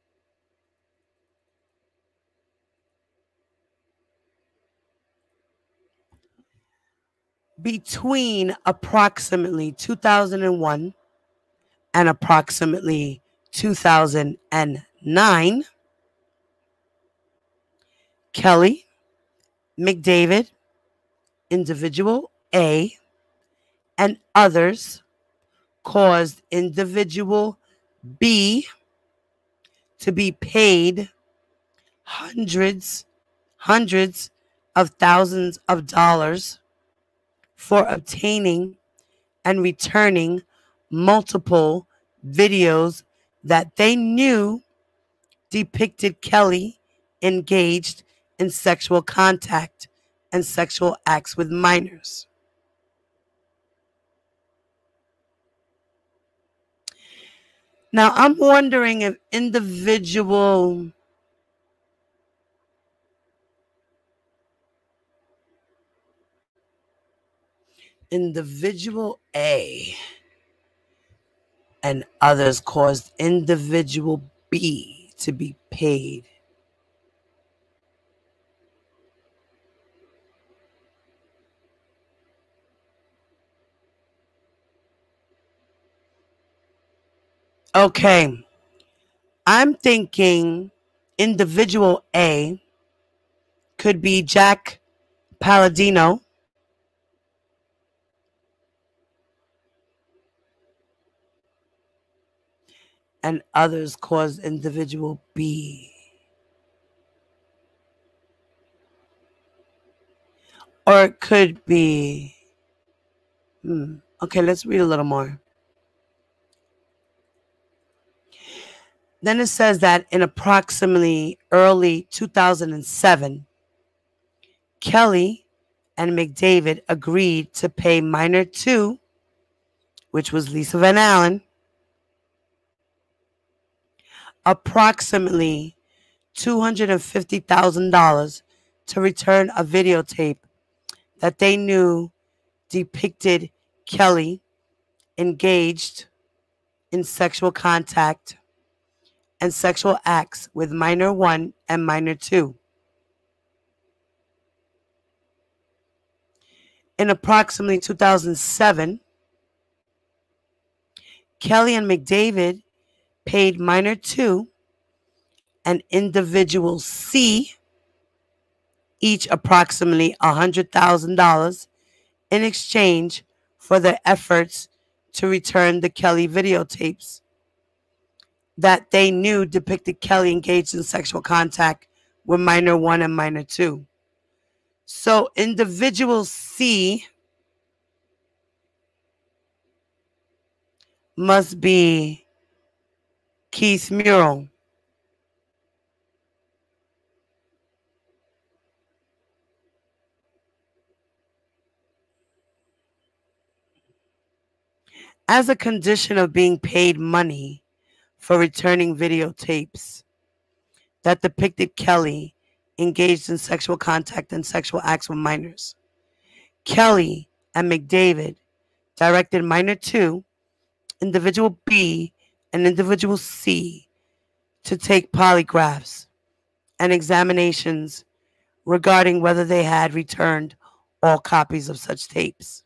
Speaker 1: Between approximately 2001 and approximately 2009, Kelly, McDavid, individual A, and others caused individual B to be paid hundreds of thousands of dollars for obtaining and returning multiple videos that they knew depicted Kelly engaged in sexual contact and sexual acts with minors. Now, I'm wondering if individual A and others caused individual B to be paid. Okay, I'm thinking individual A could be Jack Palladino, and others caused individual B. Or it could be, okay, let's read a little more. Then it says that in approximately early 2007, Kelly and McDavid agreed to pay minor 2, which was Lisa Van Allen, approximately $250,000 to return a videotape that they knew depicted Kelly engaged in sexual contact and sexual acts with minor 1 and minor 2. In approximately 2007, Kelly and McDavid paid minor 2 and individual C each approximately $100,000 in exchange for their efforts to return the Kelly videotapes that they knew depicted Kelly engaged in sexual contact with minor 1 and minor 2. So individual C must be Keith Murrell. As a condition of being paid money for returning videotapes that depicted Kelly engaged in sexual contact and sexual acts with minors, Kelly and McDavid directed minor 2, individual B, and individual C to take polygraphs and examinations regarding whether they had returned all copies of such tapes.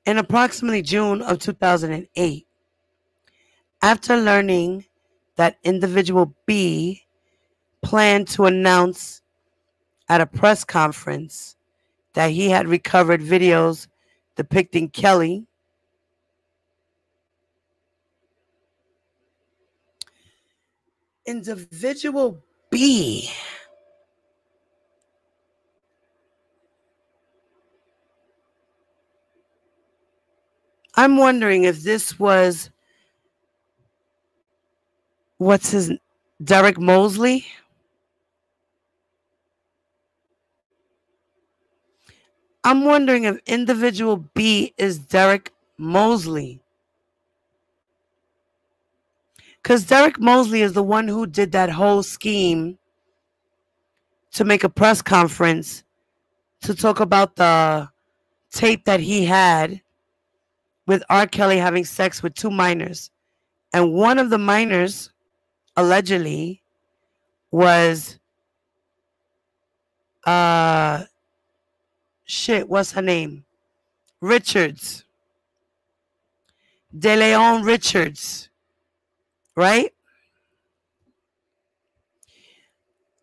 Speaker 1: In approximately June of 2008, after learning that individual B planned to announce at a press conference that he had recovered videos depicting Kelly individual B I'm wondering if this was Derek Mosley? I'm wondering if individual B is Derek Mosley. Because Derek Mosley is the one who did that whole scheme to make a press conference to talk about the tape that he had with R. Kelly having sex with 2 minors. And one of the minors, allegedly, was, what's her name? Richards. DeLeon Richards. Right?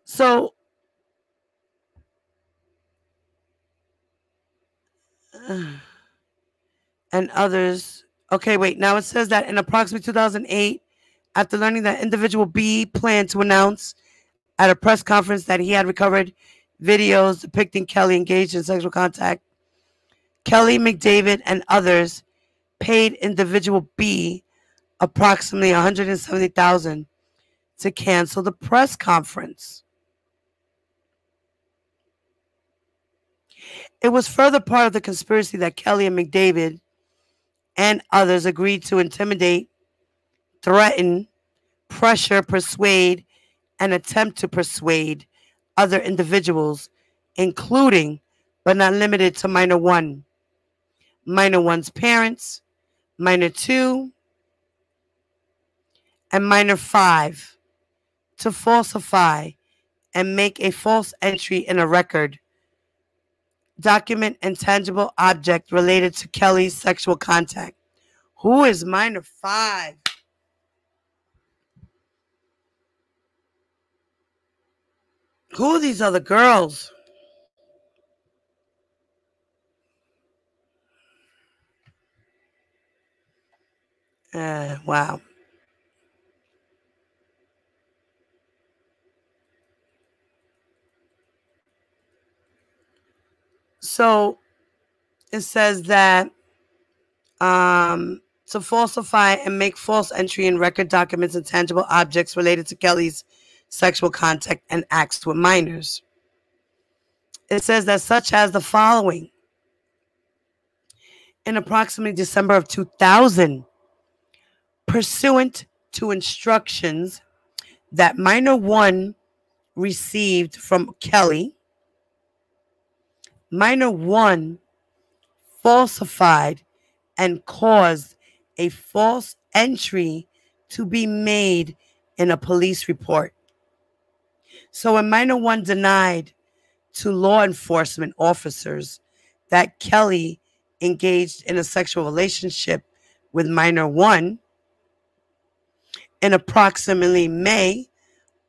Speaker 1: So, and others. Okay, wait. Now it says that in approximately 2008, after learning that individual B planned to announce at a press conference that he had recovered videos depicting Kelly engaged in sexual contact, Kelly, McDavid, and others paid individual B approximately $170,000 to cancel the press conference. It was further part of the conspiracy that Kelly and McDavid and others agreed to intimidate, threaten, pressure, persuade, and attempt to persuade other individuals, including but not limited to minor 1, minor 1's parents, minor 2, and minor 5, to falsify and make a false entry in a record, document, and tangible object related to Kelly's sexual contact. Who is minor 5? Who are these other girls? Wow. So it says that to falsify and make false entry in record documents and tangible objects related to Kelly's sexual contact and acts with minors. It says that such as the following. In approximately December of 2000, pursuant to instructions that minor one received from Kelly. Minor one falsified and caused a false entry to be made in a police report. So when minor one denied to law enforcement officers that Kelly engaged in a sexual relationship with minor one in approximately May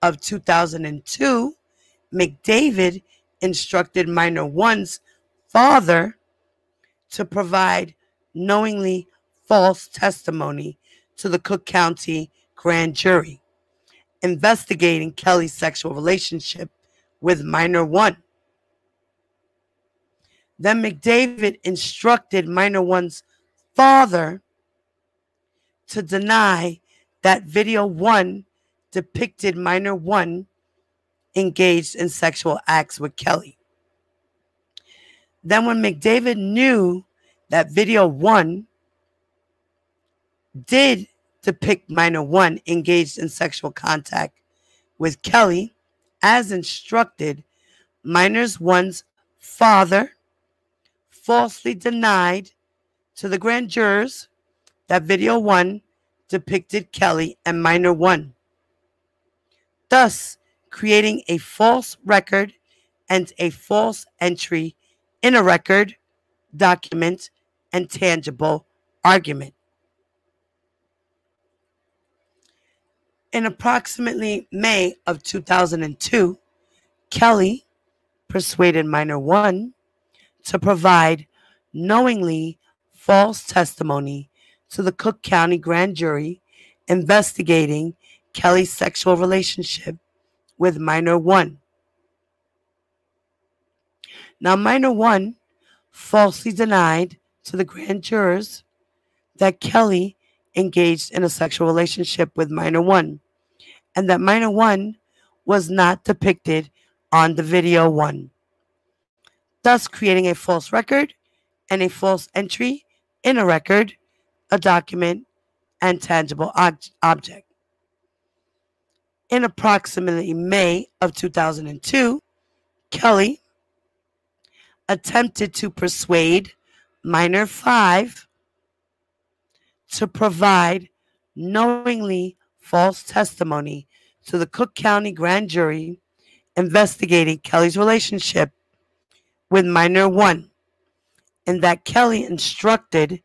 Speaker 1: of 2002, McDavid instructed minor one's father to provide knowingly false testimony to the Cook County grand jury investigating Kelly's sexual relationship with minor one. Then McDavid instructed minor one's father to deny that video one depicted minor one engaged in sexual acts with Kelly. Then when McDavid knew that video one did depict minor one engaged in sexual contact with Kelly, as instructed, minor one's father falsely denied to the grand jurors that video one depicted Kelly and minor one, thus creating a false record and a false entry in a record, document, and tangible argument. In approximately May of 2002, Kelly persuaded minor one to provide knowingly false testimony to the Cook County grand jury investigating Kelly's sexual relationship with minor one. Now, minor one falsely denied to the grand jurors that Kelly engaged in a sexual relationship with minor one and that minor one was not depicted on the video one, thus creating a false record and a false entry in a record, a document, and tangible object. In approximately May of 2002, Kelly attempted to persuade minor 5 to provide knowingly false testimony to the Cook County grand jury investigating Kelly's relationship with minor 1, and that Kelly instructed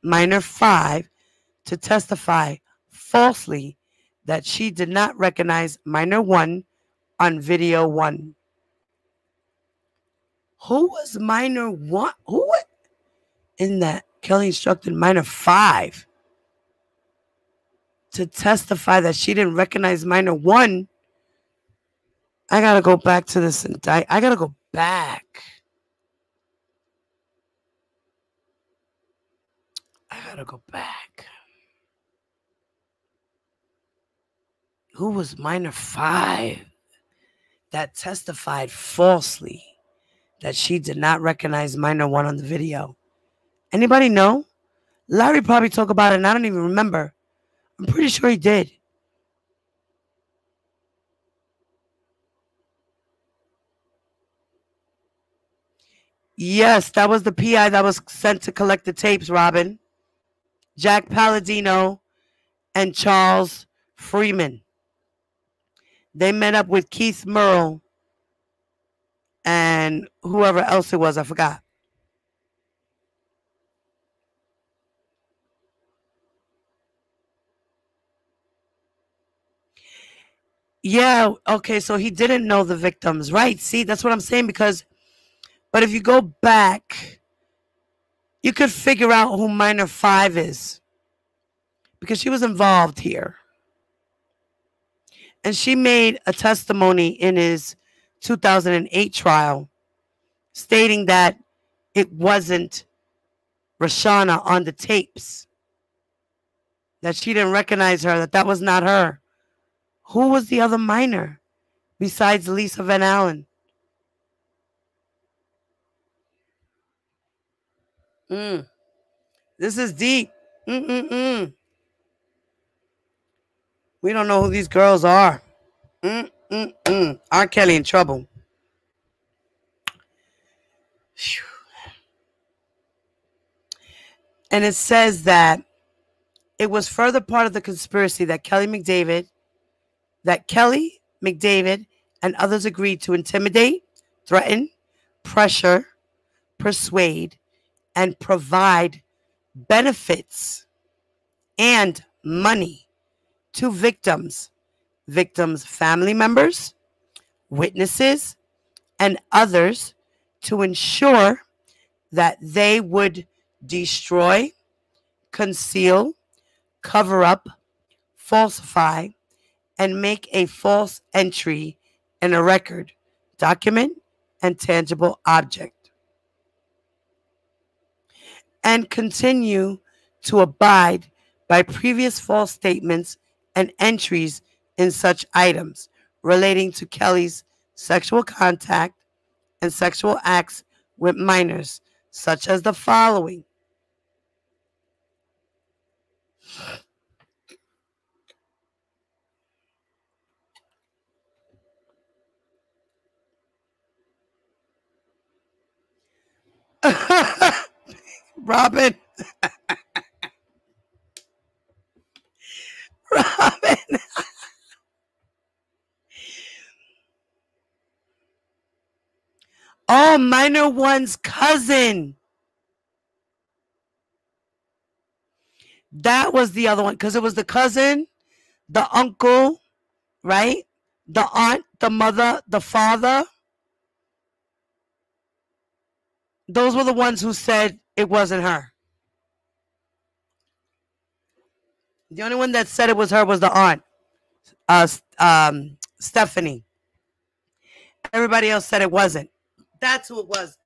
Speaker 1: minor 5 to testify falsely that she did not recognize minor 1 on video 1. Who was minor 1? Who in that Kelly instructed minor 5 to testify that she didn't recognize minor 1? I gotta go back to this. I gotta go back. I gotta go back. Who was minor 5 that testified falsely that she did not recognize minor 1 on the video? Anybody know? Larry probably talked about it and I don't even remember. I'm pretty sure he did. Yes, that was the PI that was sent to collect the tapes, Robin. Jack Palladino and Charles Freeman. They met up with Keith Merle and whoever else it was, I forgot. Yeah, okay, so he didn't know the victims, right? See, that's what I'm saying, but if you go back, you could figure out who minor 5 is because she was involved here. And she made a testimony in his 2008 trial stating that it wasn't Rashana on the tapes, that she didn't recognize her, that was not her. Who was the other minor besides Lisa Van Allen? This is deep. We don't know who these girls are. R. Kelly in trouble. Phew. And it says that it was further part of the conspiracy that Kelly McDavid, and others agreed to intimidate, threaten, pressure, persuade, and provide benefits and money to victims, family members, witnesses, and others to ensure that they would destroy, conceal, cover up, falsify, and make a false entry in a record, document, and tangible object, and continue to abide by previous false statements and entries in such items relating to Kelly's sexual contact and sexual acts with minors, such as the following. Robin. Robin. Oh, minor one's cousin. That was the other one, because it was the cousin, the uncle, right? The aunt, the mother, the father. Those were the ones who said it wasn't her. The only one that said it was her was the aunt, Stephanie. Everybody else said it wasn't. That's who it was.